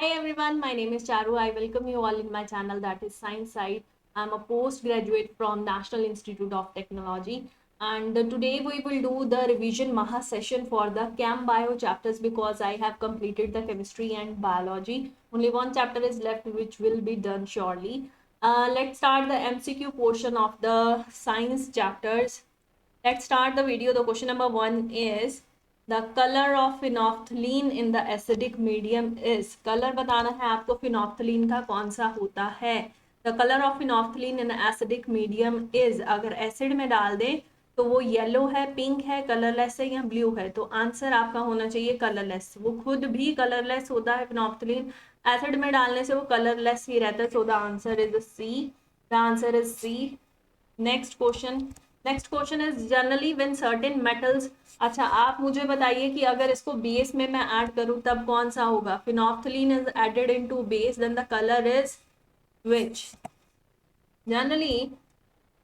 Hi everyone, my name is Charu. I welcome you all in my channel that is Science Side. I'm a postgraduate from National Institute of Technology and today we will do the revision Maha session for the Chem Bio chapters because I have completed the chemistry and biology. Only one chapter is left which will be done shortly. Let's start the MCQ portion of the science chapters. Let's start the video. The question number one is the color of phenolphthalein in the acidic medium is. Color बताना है आपको phenolphthalein का कौन सा होता है. The color of phenolphthalein in the acidic medium is. अगर acid में डाल दें तो वो येलो है, पिंक है, कलरलेस है या ब्लू है. तो आंसर आपका होना चाहिए कलरलेस. वो खुद भी कलरलेस होता है phenolphthalein. एसिड में डालने से वो कलरलेस ही रहता है. So the answer is C. The answer is C. Next question is generally when certain metals. अच्छा आप मुझे बताइए कि अगर इसको बेस में मैं ऐड करूं तब कौन सा होगा. Phenolphthalein is added into base then the colour is which. Generally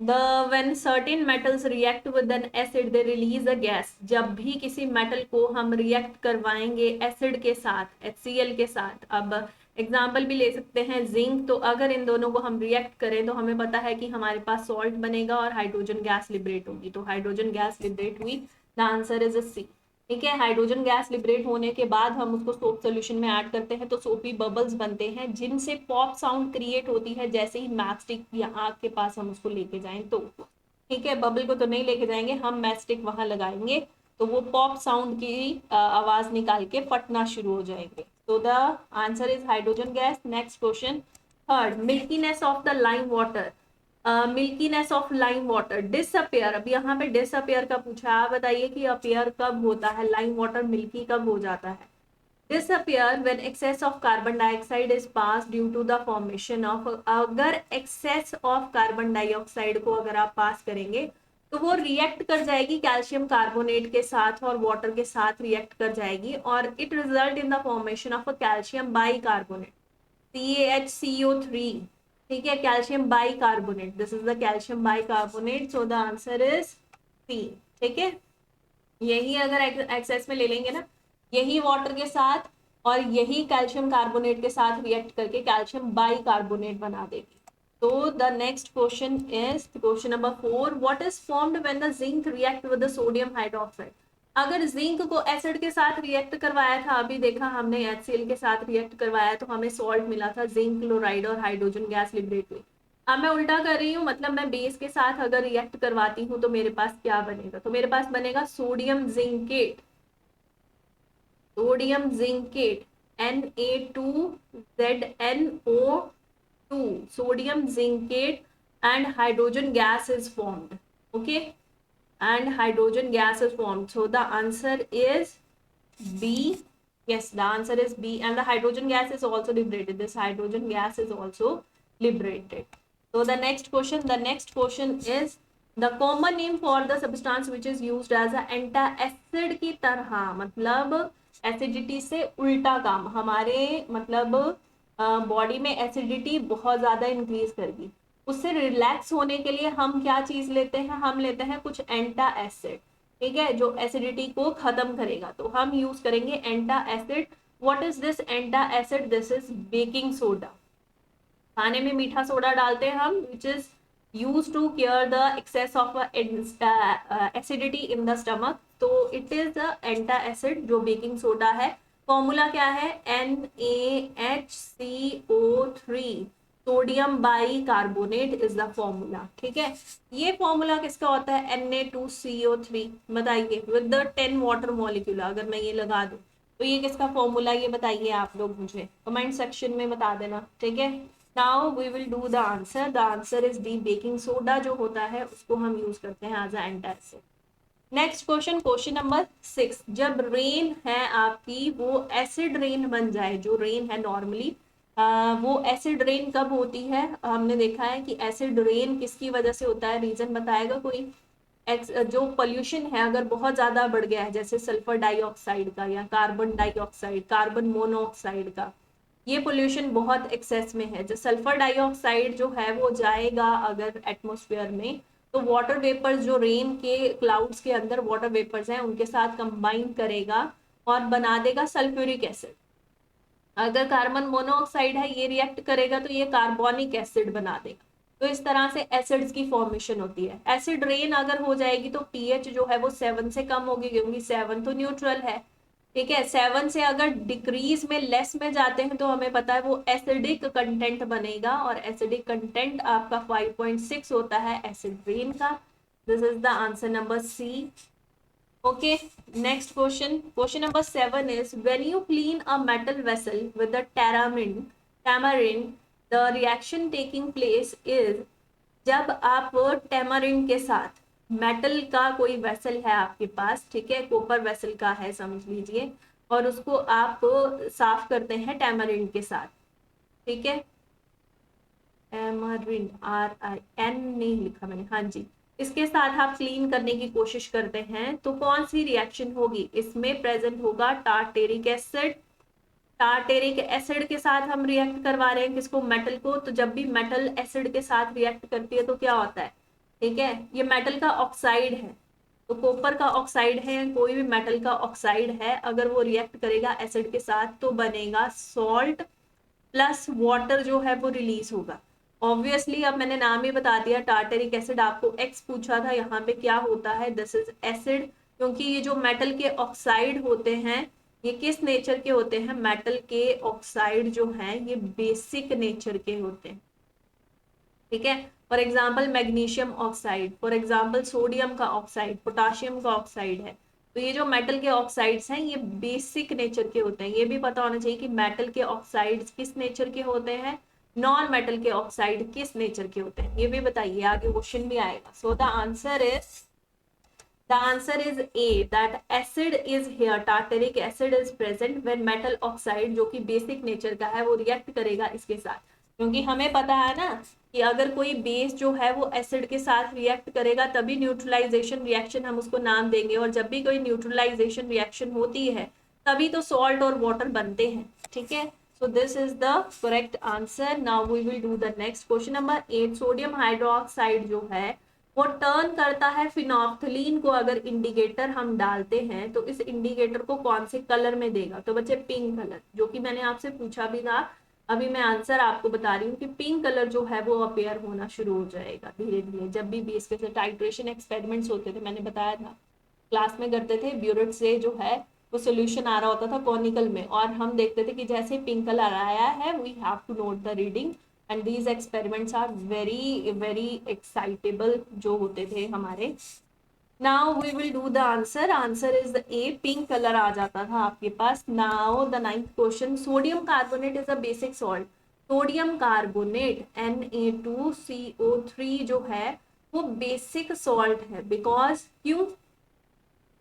the when certain metals react with an acid they release a gas. जब भी किसी मेटल को हम रिएक्ट करवाएंगे एसिड के साथ HCl के साथ. अब एग्जाम्पल भी ले सकते हैं जिंक. तो अगर इन दोनों को हम रिएक्ट करें तो हमें पता है कि हमारे पास सॉल्ट बनेगा और हाइड्रोजन गैस लिबरेट होगी. तो हाइड्रोजन गैस लिबरेट हुई. द आंसर इज अ सी. ठीक है. हाइड्रोजन गैस लिबरेट होने के बाद हम उसको सोप सोल्यूशन में ऐड करते हैं तो सोपी बबल्स बनते हैं जिनसे पॉप साउंड क्रिएट होती है जैसे ही मैचस्टिक या आग के पास हम उसको लेके जाएं तो. ठीक है. बबल को तो नहीं लेके जाएंगे हम, मैचस्टिक वहां लगाएंगे तो वो पॉप साउंड की आवाज निकाल के फटना शुरू हो जाएंगे. तो the answer is hydrogen gas. Next question third, milkiness of the lime water. Milkiness of lime water disappear. अब यहाँ पे डिसअपियर का पूछा है. आप बताइए कि अपियर कब होता है, लाइम वाटर मिल्की कब हो जाता है. Disappear when excess of carbon dioxide is pass due to the formation of. अगर एक्सेस ऑफ कार्बन डाइऑक्साइड को अगर आप पास करेंगे तो वो रिएक्ट कर जाएगी कैल्शियम कार्बोनेट के साथ और वाटर के साथ रिएक्ट कर जाएगी और it result in the formation of a calcium bicarbonate CaHCO3. ठीक है. Calcium bicarbonate. This is the calcium bicarbonate. So the answer is C. ठीक है. यही अगर एक्सेस में ले लेंगे ना, यही वाटर के साथ और यही कैल्शियम कार्बोनेट के साथ रिएक्ट करके कैल्शियम बाई कार्बोनेट बना देगी. तो the next question is question number 4. What is formed when the zinc react with the sodium hydroxide. अगर जिंक को एसिड के साथ रिएक्ट करवाया था, अभी देखा हमने HCl के साथ रिएक्ट करवाया तो हमें सॉल्ट मिला था, जिंक क्लोराइड और हाइड्रोजन गैस लिबरेट हुई. अब मैं उल्टा कर रही हूँ, मतलब मैं बेस के साथ अगर रिएक्ट करवाती हूँ तो मेरे पास क्या बनेगा. तो मेरे पास बनेगा sodium zincate. Sodium zincate Na2ZnO2. Sodium zincate and hydrogen gas is formed. Okay. And hydrogen gas is formed. So the answer is B. Yes, the answer is B. And the hydrogen gas is also liberated. This hydrogen gas is also liberated. So the next question is the common name for the substance which is used as a antacid की तरह. मतलब acidity से उल्टा काम. हमारे मतलब body में acidity बहुत ज्यादा इंक्रीज करेगी. उससे रिलैक्स होने के लिए हम क्या चीज लेते हैं, हम लेते हैं कुछ एंटा एसिड. ठीक है. जो एसिडिटी को खत्म करेगा तो हम यूज करेंगे antacid. What is this antacid. This is baking soda. खाने में मीठा सोडा डालते हैं हम which is use to cure the excess of acidity in the stomach. तो it is the antacid जो बेकिंग सोडा है. Formula क्या है, NaHCO3. Sodium bicarbonate is the formula. ठीक है. ये फॉर्मूला किसका होता है, Na2CO3. बताइए विद द 10 वाटर मॉलिक्यूल. अगर मैं ये लगा दूं तो ये किसका फॉर्मूला, ये बताइए आप लोग मुझे कमेंट सेक्शन में बता देना. ठीक है. Now we will do the answer. The answer is D. Baking soda जो होता है उसको हम यूज करते हैं as antacid. Next question number 6. जब रेन है आपकी वो एसिड रेन बन जाए, जो रेन है नॉर्मली वो एसिड रेन कब होती है. हमने देखा है कि एसिड रेन किसकी वजह से होता है, रीजन बताएगा कोई. जो पोल्यूशन है अगर बहुत ज्यादा बढ़ गया है जैसे सल्फर डाइऑक्साइड का या कार्बन डाइऑक्साइड, कार्बन मोनोऑक्साइड का, ये पोल्यूशन बहुत एक्सेस में है. जो सल्फर डाइऑक्साइड जो है वो जाएगा अगर एटमॉस्फेयर में तो वाटर वेपर्स जो रेन के क्लाउड्स के अंदर वाटर वेपर्स हैं उनके साथ कंबाइन करेगा और बना देगा सल्फ्यूरिक एसिड. अगर कार्बन मोनोऑक्साइड है, ये रिएक्ट करेगा तो ये कार्बोनिक एसिड बना देगा। तो इस तरह से एसिड्स की फॉर्मेशन होती है। एसिड रेन अगर हो जाएगी तो पीएच जो है वो 7 से कम होगी, क्योंकि 7 तो न्यूट्रल है। ठीक है, 7 से अगर डिक्रीज में, लेस में जाते हैं तो हमें पता है वो एसिडिक कंटेंट बनेगा, और एसिडिक कंटेंट आपका 5.6 होता है एसिड रेन का। This is the answer number C. Okay, next question. Question number 7 is when you clean a metal vessel with the tamarind, the reaction taking place is, जब आप tamarind के साथ, metal का कोई वेसल है आपके पास, ठीक है, कॉपर वेसल का है समझ लीजिए, और उसको आप साफ करते हैं टैमरिन के साथ, ठीक है, टैमरिन, RIN नहीं लिखा मैंने, हाँ जी, इसके साथ आप क्लीन करने की कोशिश करते हैं तो कौन सी रिएक्शन होगी, इसमें प्रेजेंट होगा टार्टेरिक एसिड। टार्टेरिक एसिड के साथ हम रिएक्ट करवा रहे हैं किसको, मेटल को। तो जब भी मेटल एसिड के साथ रिएक्ट करती है तो क्या होता है, ठीक है, ये मेटल का ऑक्साइड है, तो कॉपर का ऑक्साइड है, कोई भी मेटल का ऑक्साइड है, अगर वो रिएक्ट करेगा एसिड के साथ तो बनेगा सॉल्ट, प्लस वाटर जो है वो रिलीज होगा। ऑब्वियसली अब मैंने नाम ही बता दिया, टार्टेरिक एसिड, आपको एक्स पूछा था, यहाँ पे क्या होता है, दिस इज एसिड, क्योंकि ये जो मेटल के ऑक्साइड होते हैं ये किस नेचर के होते हैं, मेटल के ऑक्साइड जो हैं ये बेसिक नेचर के होते हैं, ठीक है। For example magnesium oxide, for example sodium का ऑक्साइड, पोटाशियम का ऑक्साइड है। तो ये जो मेटल के ऑक्साइड्स हैं ये बेसिक नेचर के होते हैं। ये भी पता होना चाहिए कि मेटल के ऑक्साइड्स किस नेचर के होते हैं, नॉन मेटल के ऑक्साइड किस नेचर के होते हैं, ये भी बताइए, आगे क्वेश्चन भी आएगा। सो the answer is A, that acid is here, tartaric acid is present when metal oxide जो कि बेसिक नेचर का है वो रिएक्ट करेगा इसके साथ, क्योंकि हमें पता है ना कि अगर कोई बेस जो है वो एसिड के साथ रिएक्ट करेगा तभी न्यूट्रलाइजेशन रिएक्शन हम उसको नाम देंगे, और जब भी कोई न्यूट्रलाइजेशन रिएक्शन होती है तभी तो सॉल्ट और वाटर बनते हैं, ठीक है। So this is the correct answer. Now we will do the next question number 8। Sodium hydroxide जो है वो टर्न करता है फिनोफ्थलीन को, अगर इंडिकेटर हम डालते हैं तो इस इंडिकेटर को कौन से कलर में देगा, तो बच्चे पिंक कलर, जो कि मैंने आपसे पूछा भी था, अभी मैं आंसर आपको बता रही हूँ कि पिंक कलर जो है वो अपेयर होना शुरू हो जाएगा धीरे धीरे, जब भी बेस के टाइट्रेशन एक्सपेरिमेंट्स होते थे, मैंने बताया था क्लास में करते थे, ब्यूरेट से जो है वो सोल्यूशन आ रहा होता था कॉनिकल में, और हम देखते थे कि जैसे पिंक कलर आया है we have to note the reading, and these experiments are very very excitable जो होते थे हमारे। Now we will do the answer, answer is the A, pink colour आ जाता था आपके पास। Now the 9th question, sodium carbonate is a basic salt. Sodium carbonate Na2CO3 जो है वो बेसिक सॉल्ट है, बिकॉज क्यों,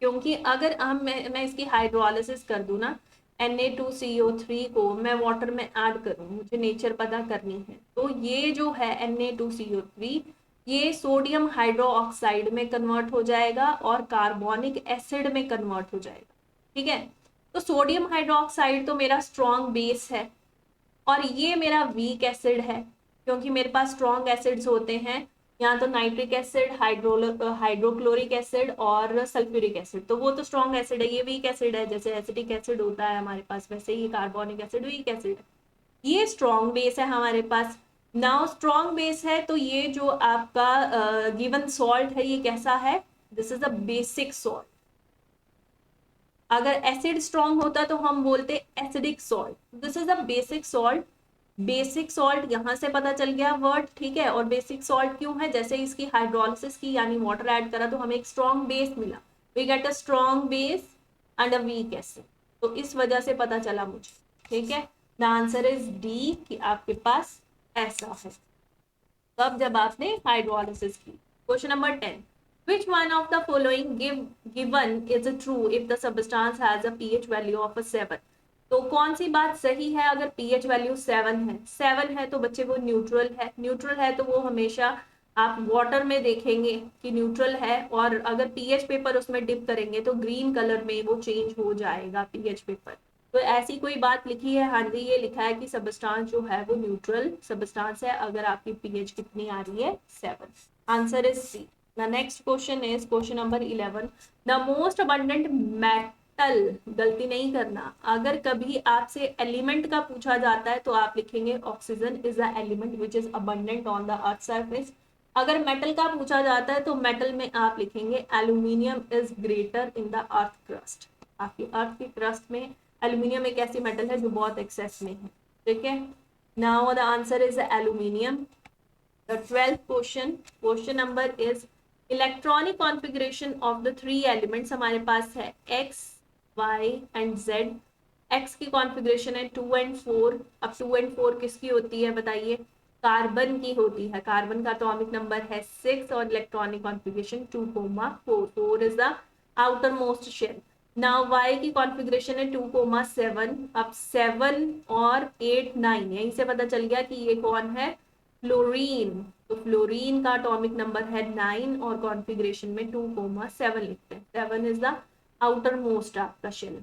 क्योंकि अगर मैं इसकी हाइड्रोलिसिस कर दूं ना, Na2CO3 को मैं वाटर में ऐड करूं, मुझे नेचर पता करनी है, तो ये जो है Na2CO3 ये सोडियम हाइड्रोक्साइड में कन्वर्ट हो जाएगा और कार्बोनिक एसिड में कन्वर्ट हो जाएगा, ठीक है। तो सोडियम हाइड्रोक्साइड तो मेरा स्ट्रॉन्ग बेस है और ये मेरा वीक एसिड है, क्योंकि मेरे पास स्ट्रॉन्ग एसिड्स होते हैं, यहाँ तो नाइट्रिक एसिड, हाइड्रोक्लोरिक एसिड और सल्फ्यूरिक एसिड, तो वो तो स्ट्रॉन्ग एसिड है, ये वीक एसिड है, जैसे एसिटिक एसिड होता है हमारे पास वैसे ही कार्बोनिक एसिड वीक एसिड है। ये स्ट्रॉन्ग बेस है हमारे पास। नाउ स्ट्रॉन्ग बेस है तो ये जो आपका गिवन सॉल्ट है ये कैसा है, this is a basic salt. अगर एसिड स्ट्रॉन्ग होता तो हम बोलते acidic salt, this is a basic salt. Basic salt यहां से पता चल गया वर्ड, ठीक है। और बेसिक सॉल्ट क्यों है, जैसे इसकी हाइड्रोलिसिस की यानी वाटर ऐड करा तो हमें एक स्ट्रॉन्ग बेस मिला, we get a strong base and a weak acid, तो इस वजह से पता चला मुझे, ठीक है। द आंसर इज डी कि आपके पास ऐसा है तब जब आपने हाइड्रोलिसिस की। Question number 10, which one of the following given is true if the substance has a pH value of a 7। तो कौन सी बात सही है अगर pH वैल्यू 7 है, 7 है तो बच्चे वो न्यूट्रल है, न्यूट्रल है तो वो हमेशा आप वाटर में देखेंगे कि न्यूट्रल है, और अगर पीएच पेपर उसमें डिप करेंगे तो ग्रीन कलर में वो चेंज हो जाएगा पीएच पेपर। तो ऐसी कोई बात लिखी है, हाँ जी ये लिखा है कि सबस्टांस जो है वो न्यूट्रल सबस्टांस है अगर आपकी पीएच कितनी आ रही है 7। Answer is C. The next question is question number 11, the most abundant metal, गलती नहीं करना। अगर कभी आपसे एलिमेंट का पूछा जाता है तो आप लिखेंगे oxygen is the element which is abundant on the earth surface. अगर मेटल का पूछा जाता है तो मेटल में आप लिखेंगे aluminium is greater in the earth crust. आपकी अर्थ की क्रस्ट में एल्यूमिनियम एक ऐसी मेटल है जो बहुत एक्सेस में है, ठीक है। Now the answer is aluminium. The 12th question number is electronic configuration of the three elements हमारे पास है x, y and z। x की कॉन्फ़िगरेशन है 2 and 4। अब 2 and 4 किसकी होती है बताइए? कार्बन की होती है। कार्बन का एटॉमिक नंबर है 6 और electronic configuration 2,4। 4 is the outermost shell. Now y की कॉन्फ़िगरेशन है 2,7। अब 7 और 8 9 यहीं से पता चल गया कि ये कौन है? फ्लोरीन। तो फ्लोरीन का एटॉमिक नंबर है 9 और कॉन्फ़िगरेशन में 2,7 लिखते हैं। 7 इज द आउटर मोस्ट आपका शेल,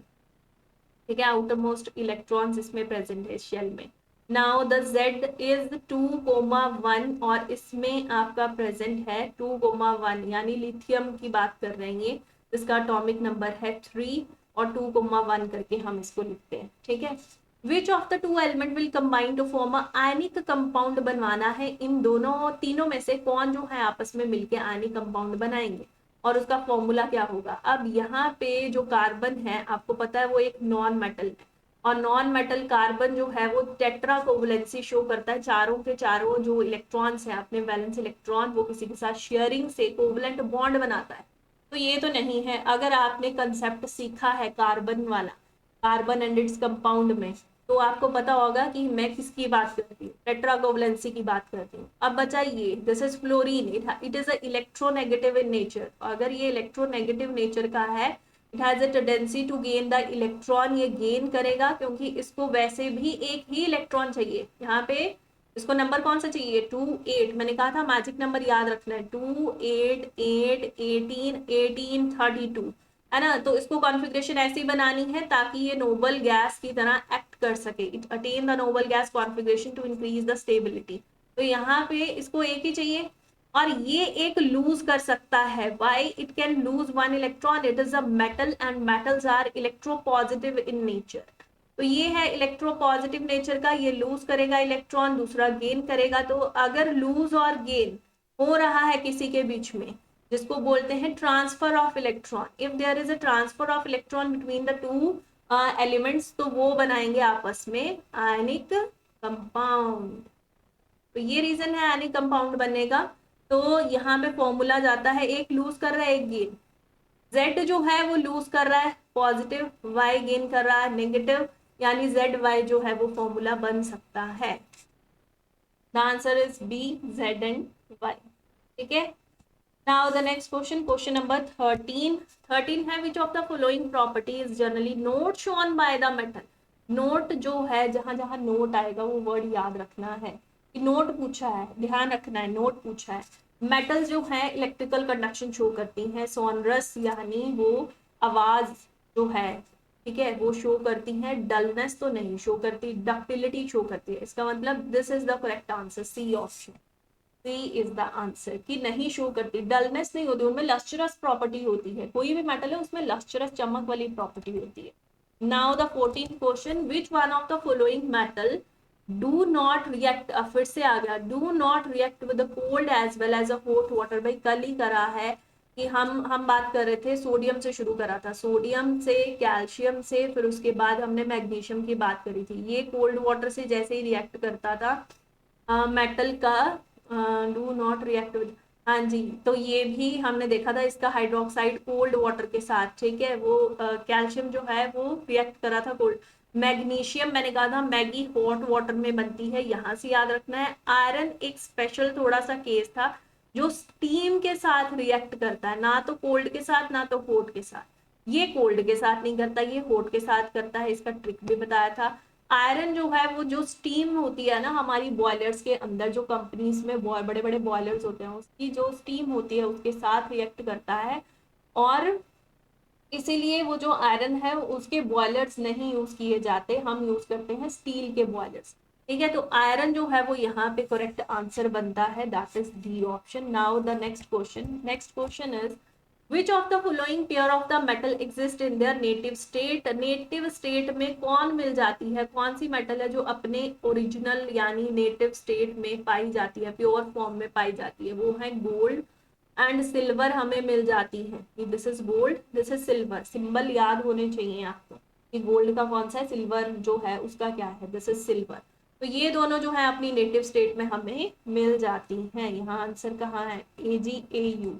ठीक है। आउटर मोस्ट इलेक्ट्रॉन्स इसमें प्रेजेंट है शेल में। नाउ द Z इज 2,1 और इसमें आपका प्रेजेंट है 2,1 यानी लिथियम की बात कर रहे हैं ये, जिसका एटॉमिक नंबर है 3 और 2,1 करके हम इसको लिखते हैं, ठीक है। Which of the two element will combine to form a ionic compound बनवाना है। इन दोनों तीनों में से कौन जो है आपस में मिलके आयनिक कंपाउंड बनाएंगे और उसका फॉर्मूला क्या होगा। अब यहाँ पे जो कार्बन है आपको पता है वो एक नॉन मेटल है और नॉन मेटल कार्बन जो है वो टेट्रा कोवलेंसी शो करता है। चारों के चारों जो इलेक्ट्रॉन्स हैं अपने वैलेंस इलेक्ट्रॉन वो किसी के साथ शेयरिंग से कोवलेंट बॉन्ड बनाता है। तो ये तो नहीं है। अगर आपने कंसेप्ट सीखा है कार्बन वाला, कार्बन एंड इट्स कंपाउंड में, तो आपको पता होगा कि मैं किसकी बात करती हूँ, टेट्रा कोवलेंसी की बात करती हूँ। अब बचाइए, this is fluorine, it is a electronegative in nature. अगर ये इलेक्ट्रोनेगेटिव नेचर का है, it has a tendency to gain the electron, ये गेन करेगा क्योंकि इसको वैसे भी एक ही इलेक्ट्रॉन चाहिए। यहाँ पे इसको नंबर कौन सा चाहिए? 2 8। मैंने कहा था मैजिक नंबर याद रखना है, 2 8 8 18 18 32, है ना। तो इसको कॉन्फ़िगरेशन ऐसी बनानी है ताकि ये नोबल गैस की तरह एक्ट कर सके। It attain the noble gas configuration to increase the stability. तो यहाँ पे इसको एक ही चाहिए और ये एक लूज कर सकता है। Why it can lose one electron? It is a metal and metals are electropositive in nature. तो ये है इलेक्ट्रोपॉजिटिव नेचर का, ये लूज करेगा इलेक्ट्रॉन, दूसरा गेन करेगा। तो अगर लूज और गेन हो रहा है किसी के बीच में, जिसको बोलते हैं transfer of electron, if there is a transfer of electron between the two elements, तो वो बनाएंगे आपस में आयनिक कंपाउंड। तो ये रीजन है आयनिक कंपाउंड बनने का। तो यहाँ पे फॉर्मूला जाता है, एक लूज कर रहा है एक गेन। Z जो है वो लूज कर रहा है पॉजिटिव, Y गेन कर रहा है नेगेटिव, यानी ZY जो है वो फॉर्मूला बन सकता है। The answer is B, Z and Y, ठीक है। Now the next question number 13। 13 है which of the following property is generally not shown by the metal। Note जो है, जहां जहां नोट आएगा वो वर्ड याद रखना है कि नोट पूछा है, ध्यान रखना है, नोट पूछा है। मेटल जो है इलेक्ट्रिकल कंडक्शन शो करती हैं, सोनरस यानी वो आवाज जो है, ठीक है, वो शो करती है। डलनेस तो नहीं शो करती, डक्टिलिटी शो करती है। इसका मतलब this is the correct answer, C option, C is the answer, कि नहीं शो करती, डलनेस नहीं होती, उनमें लस्ट्रस प्रॉपर्टी होती है। कोई भी मेटल है उसमें लस्ट्रस चमक वाली प्रॉपर्टी होती है। Now the 14th question, which one of the following metal do not react, फिर से आ गया, do not react with cold as well as a hot water. भाई कल ही करा है कि हम बात कर रहे थे, सोडियम से शुरू करा था, सोडियम से, कैल्शियम से, फिर उसके बाद हमने मैग्नीशियम की बात करी थी। ये कोल्ड वाटर से जैसे ही रिएक्ट करता था मेटल का, डू नॉट रिएक्ट विद, हाँ जी, तो ये भी हमने देखा था इसका हाइड्रोक्साइड कोल्ड वाटर के साथ, ठीक है। वो कैल्शियम जो है वो रिएक्ट करा था कोल्ड। मैग्नीशियम मैंने कहा था मैगी हॉट वाटर में बनती है, यहाँ से याद रखना है। आयरन एक स्पेशल थोड़ा सा केस था जो स्टीम के साथ रिएक्ट करता है, ना तो कोल्ड के साथ ना तो हॉट के साथ। ये कोल्ड के साथ नहीं करता, ये हॉट के साथ करता है, इसका ट्रिक भी बताया था। आयरन जो है वो जो स्टीम होती है ना हमारी बॉयलर्स के अंदर, जो कंपनीज में बड़े बड़े बॉयलर्स होते हैं, उसकी जो स्टीम होती है उसके साथ रिएक्ट करता है और इसीलिए वो जो आयरन है उसके बॉयलर्स नहीं यूज किए जाते, हम यूज करते हैं स्टील के बॉयलर्स, ठीक है। तो आयरन जो है वो यहाँ पे करेक्ट आंसर बनता है, that is D option. Now the next question is which of the following pair of the metal exist in their native state, native state में कौन मिल जाती है, कौन सी मेटल है जो अपने ओरिजिनल यानी नेटिव स्टेट में पाई जाती है, प्योर फॉर्म में पाई जाती है, वो है गोल्ड एंड सिल्वर हमें मिल जाती है। This is gold, this is silver, symbol याद होने चाहिए आपको कि गोल्ड का कौन सा है, सिल्वर जो है उसका क्या है, दिस इज सिल्वर। तो ये दोनों जो है अपनी नेटिव स्टेट में हमें मिल जाती हैं। यहाँ आंसर कहाँ है, AgAu,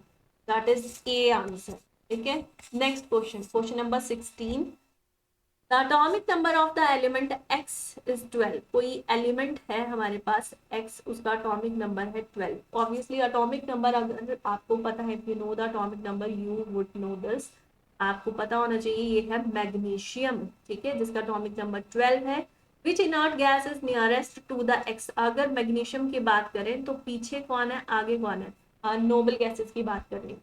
that is A answer. ठीक है, next question, question number 16। The atomic number of the element x is 12। कोई एलिमेंट है हमारे पास x, उसका एटॉमिक नंबर है 12। ऑब्वियसली एटॉमिक नंबर अगर आपको पता है, you know the atomic number you would know this, आपको पता होना चाहिए, ये है मैग्नीशियम। ठीक है, जिसका एटॉमिक नंबर 12 है। Which inert gas is nearest to the x। अगर मैग्नीशियम की बात करें तो पीछे कौन है, आगे कौन है, नोबल गैसेस की बात कर रही हूँ।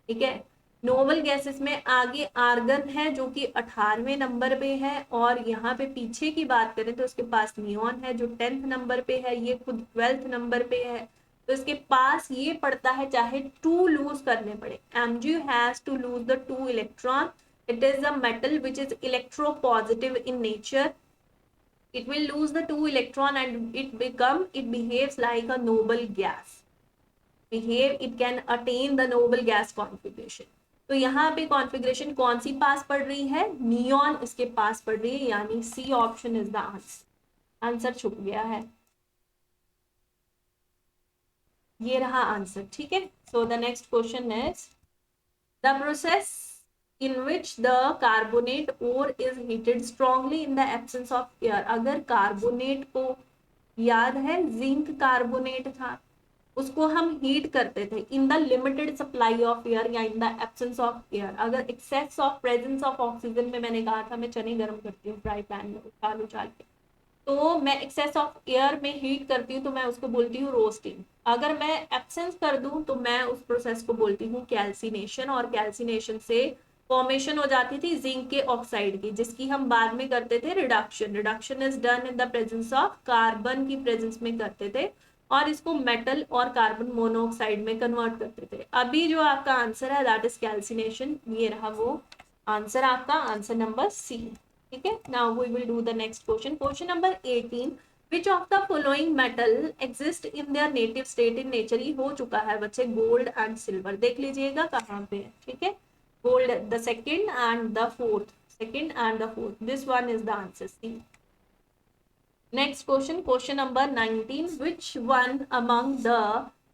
ठीक है, नोबल गैसेस में आगे आर्गन है जो कि 18वें नंबर पे है, और यहाँ पे पीछे की बात करें तो उसके पास नियॉन है जो 10th नंबर पे है, ये खुद 12th नंबर पे है। तो इसके पास ये पड़ता है चाहे 2 लूज करने पड़े, Mg has to lose the 2 electron. It is a metal which is electropositive in nature. it will lose the 2 electron and it behaves like a noble gas, it can attain the noble gas configuration। तो यहाँ पे configuration कौन सी पास पड़ रही है, neon इसके पास पड़ रही है, यानी C option is the answer. Answer छुप गया है, ये रहा आंसर। ठीक है, so the next question is the process in which the carbonate ore is heated strongly in the absence of air। अगर कार्बोनेट को याद है, जिंक कार्बोनेट था, उसको हम हीट करते थे in the limited supply of air या in the absence of air. अगर excess of presence of oxygen में, मैंने कहा था मैं चने गर्म करती हूँ फ्राई पैन में उछाल उछाल के, तो मैं एक्सेस ऑफ एयर में हीट करती हूँ तो मैं उसको बोलती हूँ रोस्टिंग। अगर मैं एब्सेंस कर दूं तो मैं उस प्रोसेस को बोलती हूँ कैल्सिनेशन, और कैल्सिनेशन से फॉर्मेशन हो जाती थी जिंक के ऑक्साइड की, जिसकी हम बाद में करते थे reduction. Reduction is done in the presence of carbon की प्रेजेंस में करते थे, और इसको मेटल और कार्बन मोनोऑक्साइड में कन्वर्ट करते थे। अभी जो आपका आंसर है दैट इज कैल्सिनेशन, ये रहा वो आंसर आपका, आंसर नंबर सी। ठीक है, now we will do the next question, question number 18। Which of the following metal exist in their native state in nature. ही हो चुका है बच्चे, गोल्ड एंड सिल्वर, देख लीजिएगा कहाँ पे है। ठीक है, gold the second and the fourth, second and the fourth, this one is the answer C। next question, question number 19। which one among the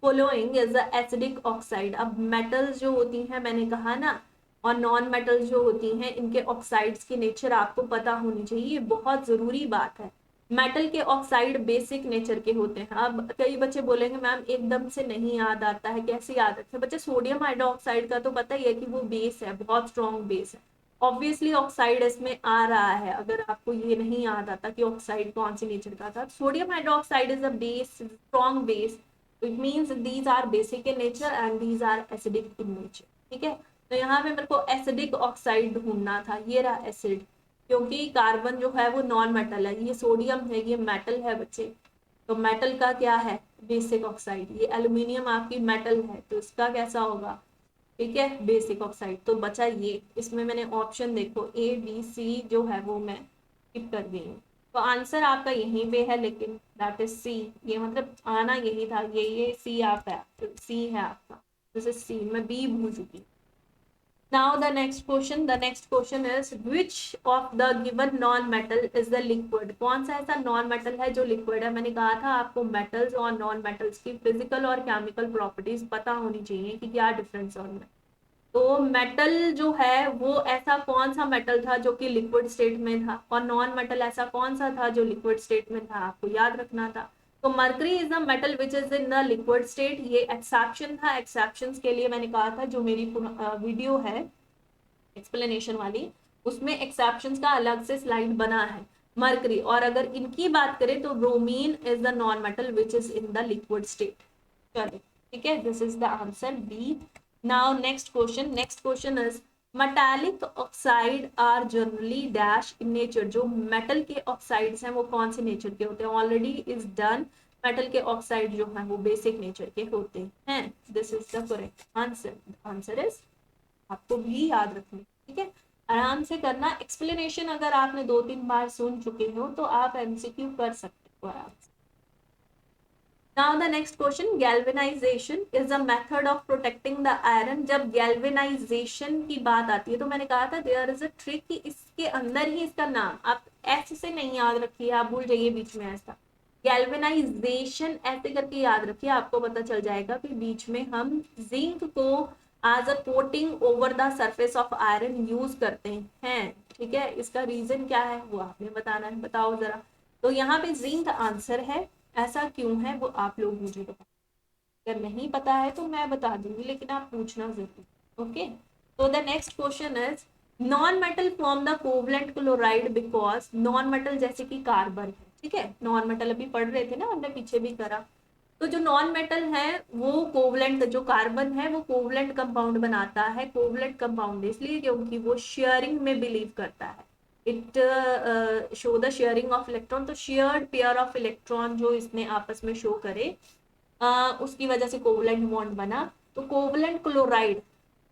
following is the acidic oxide। अब metals जो होती हैं, मैंने कहा ना, और नॉन मेटल्स जो होती हैं, इनके ऑक्साइड्स की नेचर आपको पता होनी चाहिए, ये बहुत जरूरी बात है। मेटल के ऑक्साइड बेसिक नेचर के होते हैं। अब कई बच्चे बोलेंगे मैम एकदम से नहीं याद आता है, कैसे याद रखें बच्चे, सोडियम हाइड्रोक्साइड का तो पता ही है कि वो बेस है, बहुत स्ट्रॉन्ग बेस है। ऑब्वियसली ऑक्साइड इसमें आ रहा है, अगर आपको ये नहीं याद आता कि ऑक्साइड कौन सी नेचर का था, sodium hydroxide is a base, strong base, it means these are basic in nature and these are acidic in nature. ठीक है, तो यहाँ पे मेरे को एसिडिक ऑक्साइड ढूंढना था, ये रहा एसिड, क्योंकि कार्बन जो है वो नॉन मेटल है, ये सोडियम है, ये मेटल है बच्चे। तो मेटल का क्या है, बेसिक ऑक्साइड, ये एल्यूमिनियम आपकी मेटल है, तो इसका कैसा होगा, ठीक है, बेसिक ऑक्साइड। तो बचा ये, इसमें मैंने ऑप्शन देखो A B C जो है वो मैं स्किप कर गई हूँ, तो आंसर आपका यहीं पे है, लेकिन दैट इज सी। ये मतलब आना यही था, ये सी आपका, सी है आपका, दिस इज सी, मैं बी भूल चुकी। Now the next question is which of the given non-metal is the liquid। कौन सा ऐसा नॉन मेटल है जो लिक्विड है। मैंने कहा था आपको मेटल्स और नॉन मेटल्स की फिजिकल और केमिकल प्रॉपर्टीज पता होनी चाहिए कि क्या डिफरेंस है उनमें। तो मेटल जो है वो ऐसा कौन सा मेटल था जो कि लिक्विड स्टेट में था, और नॉन मेटल ऐसा कौन सा था जो लिक्विड स्टेट में था, आपको याद रखना था। तो mercury is the metal which is in the liquid state, ये एक्सेप्शन था। एक्सेप्शंस के लिए मैंने कहा था जो मेरी वीडियो है एक्सप्लेनेशन वाली, उसमें एक्सेप्शंस का अलग से स्लाइड बना है मरकरी। और अगर इनकी बात करें तो bromine is the non metal which is in the liquid state. चलो ठीक है, this is the answer B. Now next question is metallic oxide are generally dash in nature. जो मेटल के ऑक्साइड्स हैं वो कौन से नेचर के होते हैं, ऑलरेडी इज डन। मेटल के ऑक्साइड जो है वो बेसिक नेचर के होते हैं, this is the correct answer, answer is आपको भी याद रखनी, ठीक है। आराम से करना, एक्सप्लेनेशन अगर आपने 2-3 बार सुन चुके हो तो आप एमसीक्यू कर सकते हो आराम से। Now the next question, galvanization is a method of protecting the iron। जब galvanization की बात आती है तो मैंने कहा था there is a trick कि इसके अंदर ही इसका नाम, आप ऐसे से नहीं याद रखिए, आप भूल जाइए बीच में ऐसा, गैल्वेनाइजेशन ऐसे करके याद रखिए, आपको पता चल जाएगा कि बीच में हम जिंक को as a coating over the surface of iron use करते हैं, ठीक है। इसका रीजन क्या है वो आपने बताना है, बताओ जरा। तो यहाँ पे जिंक आंसर है, ऐसा क्यों है वो आप लोग मुझे बताओ, अगर नहीं पता है तो मैं बता दूंगी, लेकिन आप पूछना जरूर, ओके। तो the next question is non metal form the covalent chloride because, non metal जैसे कि कार्बन है, ठीक है, नॉन मेटल अभी पढ़ रहे थे ना, हमने पीछे भी करा। तो जो नॉन मेटल है वो कोवलेंट, जो कार्बन है वो कोवलेंट कंपाउंड बनाता है, कोवलेंट कंपाउंड इसलिए क्योंकि वो शेयरिंग में बिलीव करता है, it show the sharing of electron, तो शेयर्ड पेयर ऑफ इलेक्ट्रॉन जो इसने आपस में शो करे, उसकी वजह से कोवलेंट बॉन्ड बना। तो कोवलेंट क्लोराइड,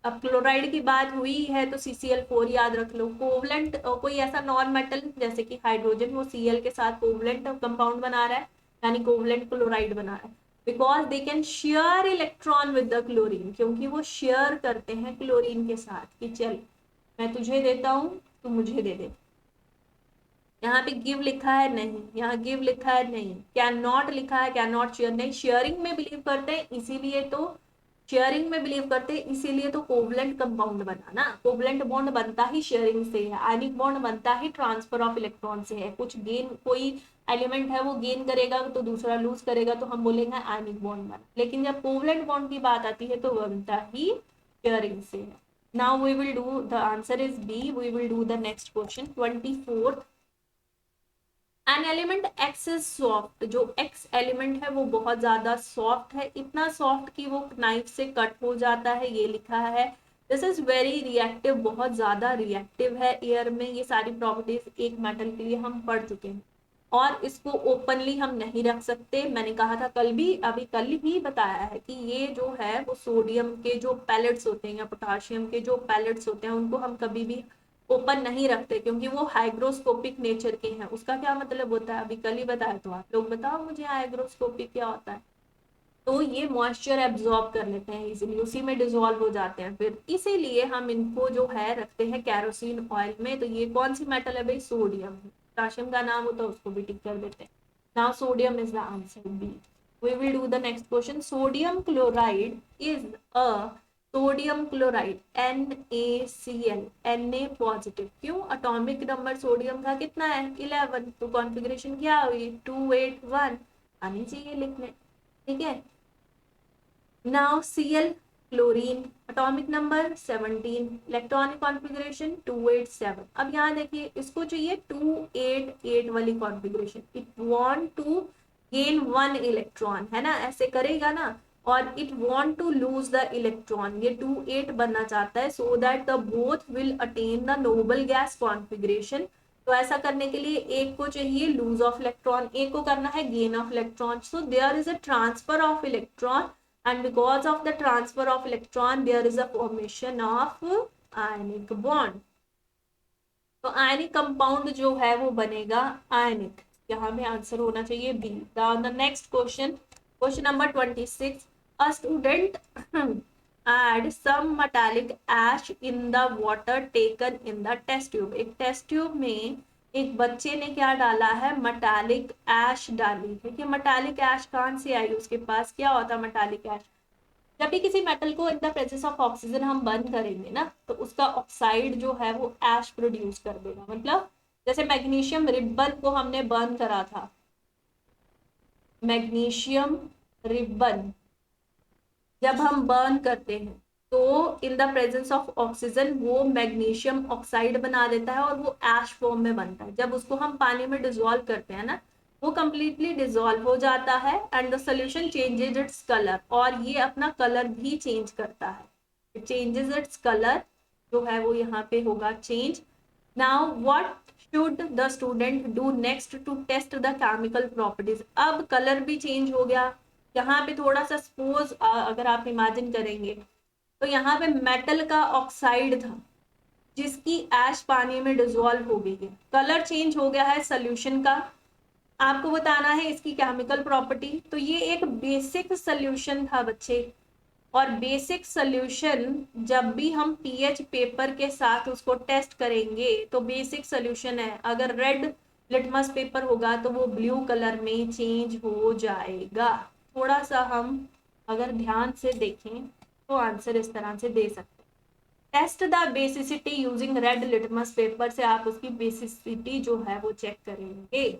अब क्लोराइड की बात हुई है तो CCl4 याद रख लो। कोवलेंट कोई ऐसा नॉन मेटल जैसे कि हाइड्रोजन, वो Cl के साथ कोवलेंट कंपाउंड बना रहा है, यानी कोवलेंट क्लोराइड बना रहा है, because they can share electron with the chlorine, क्योंकि वो शेयर करते हैं क्लोरीन के साथ, कि चल मैं तुझे देता हूँ तू मुझे दे दे। यहाँ पे गिव लिखा है नहीं, यहाँ गिव लिखा है नहीं, कैन नॉट लिखा है, कैन नॉट शेयर नहीं, शेयरिंग में बिलीव करते हैं इसीलिए तो, शेयरिंग में बिलीव करते हैं इसीलिए तो कोवलेंट कंपाउंड बना ना, कोवलेंट बॉन्ड बनता ही शेयरिंग से है, आयनिक बॉन्ड बनता ही ट्रांसफर ऑफ इलेक्ट्रॉन से है, कुछ गेन, कोई एलिमेंट है वो गेन करेगा तो दूसरा लूज करेगा तो हम बोलेंगे आयनिक बॉन्ड बना, लेकिन जब कोवलेंट बॉन्ड की बात आती है तो बनता ही शेयरिंग से है। Now we will do, the answer is B, we will do the next question, 24th। An element x is soft, जो एक्स एलिमेंट है वो बहुत ज्यादा सॉफ्ट है, इतना सॉफ्ट कि वो नाइफ से कट हो जाता है, ये लिखा है। दिस इज वेरी रिएक्टिव, बहुत ज्यादा रिएक्टिव है एयर में, ये सारी प्रॉपर्टीज एक मेटल के लिए हम पढ़ चुके हैं, और इसको ओपनली हम नहीं रख सकते, मैंने कहा था कल भी, अभी कल ही बताया है कि ये जो है वो सोडियम के जो पैलेट्स होते हैं या पोटाशियम के जो पैलेट्स होते हैं उनको हम कभी भी ओपन नहीं रखते, क्योंकि वो हाइग्रोस्कोपिक नेचर के हैं। उसका क्या मतलब होता है अभी कल ही बताया, तो आप लोग बताओ मुझे हाइग्रोस्कोपिक क्या होता है। तो ये मॉइस्चर एब्जॉर्ब कर लेते हैं इजीली, उसी में डिजोल्व हो जाते हैं, फिर इसीलिए हम इनको जो है रखते हैं कैरोसिन ऑयल में। तो ये कौन सी मेटल है भाई, सोडियम, पोटाशियम का नाम होता है उसको भी टिक कर देते हैं। Now sodium is the answer B. we will do the next question, sodium chloride is a, sodium chloride NaCl, Na positive, क्यों, अटोमिक नंबर सोडियम का कितना है 11, तो कॉन्फ़िगरेशन क्या हुई 281, आनी चाहिए लिखने, ठीक है। Now Cl chlorine, atomic number 17, electronic configuration 287। अब यहाँ देखिए इसको चाहिए 288 वाली configuration, it want to gain 1 electron, है ना, ऐसे करेगा ना, और it want to lose the electron, ये 28 बनना चाहता है, so that the both will attain the noble gas configuration. तो ऐसा करने के लिए एक को चाहिए लूज ऑफ इलेक्ट्रॉन, एक को करना है gain of electron, so there is a transfer of electron, and because of the transfer of electron there is a formation of ionic bond। तो आयनिक कंपाउंड जो है वो बनेगा आयनिक, यहाँ पे आंसर होना चाहिए B. The next question, question number 26, a student add some metallic ash in the water taken in the test tube। एक टेस्ट ट्यूब में एक बच्चे ने क्या डाला है, मेटालिक ऐश डाली है, कि मेटालिक ऐश कहाँ से आई, उसके पास क्या होता है मेटालिक ऐश, जब भी किसी मेटल को इन द प्रेजेंस ऑफ ऑक्सीजन हम बर्न करेंगे ना तो उसका ऑक्साइड जो है वो ऐश प्रोड्यूस कर देगा, मतलब जैसे मैग्नीशियम रिबन को हमने बर्न करा था, मैग्नीशियम रिबन जब हम बर्न करते हैं तो इन द प्रेजेंस ऑफ ऑक्सीजन वो मैग्नीशियम ऑक्साइड बना देता है और वो ऐश फॉर्म में बनता है, जब उसको हम पानी में डिजोल्व करते हैं ना वो कंप्लीटली डिजोल्व हो जाता है and the solution changes its colour, और ये अपना कलर भी चेंज करता है, इट चेंजेस इट्स कलर, जो है वो यहाँ पे होगा change. Now what should the student do next to test the chemical properties, अब कलर भी चेंज हो गया, यहाँ पे थोड़ा सा सपोज अगर आप इमेजिन करेंगे तो यहाँ पे मेटल का ऑक्साइड था जिसकी ऐश पानी में डिजोल्व हो गई है, कलर चेंज हो गया है सोल्यूशन का। आपको बताना है इसकी केमिकल प्रॉपर्टी। तो ये एक बेसिक सोल्यूशन था बच्चे, और बेसिक सोल्यूशन जब भी हम पीएच पेपर के साथ उसको टेस्ट करेंगे तो बेसिक सोल्यूशन है, अगर रेड लिटमस पेपर होगा तो वो ब्लू कलर में चेंज हो जाएगा। थोड़ा सा हम अगर ध्यान से देखें तो आंसर इस तरह से दे सकते हैं। Test the basicity using red litmus paper से आप उसकी बेसिसिटी जो है वो चेक करेंगे।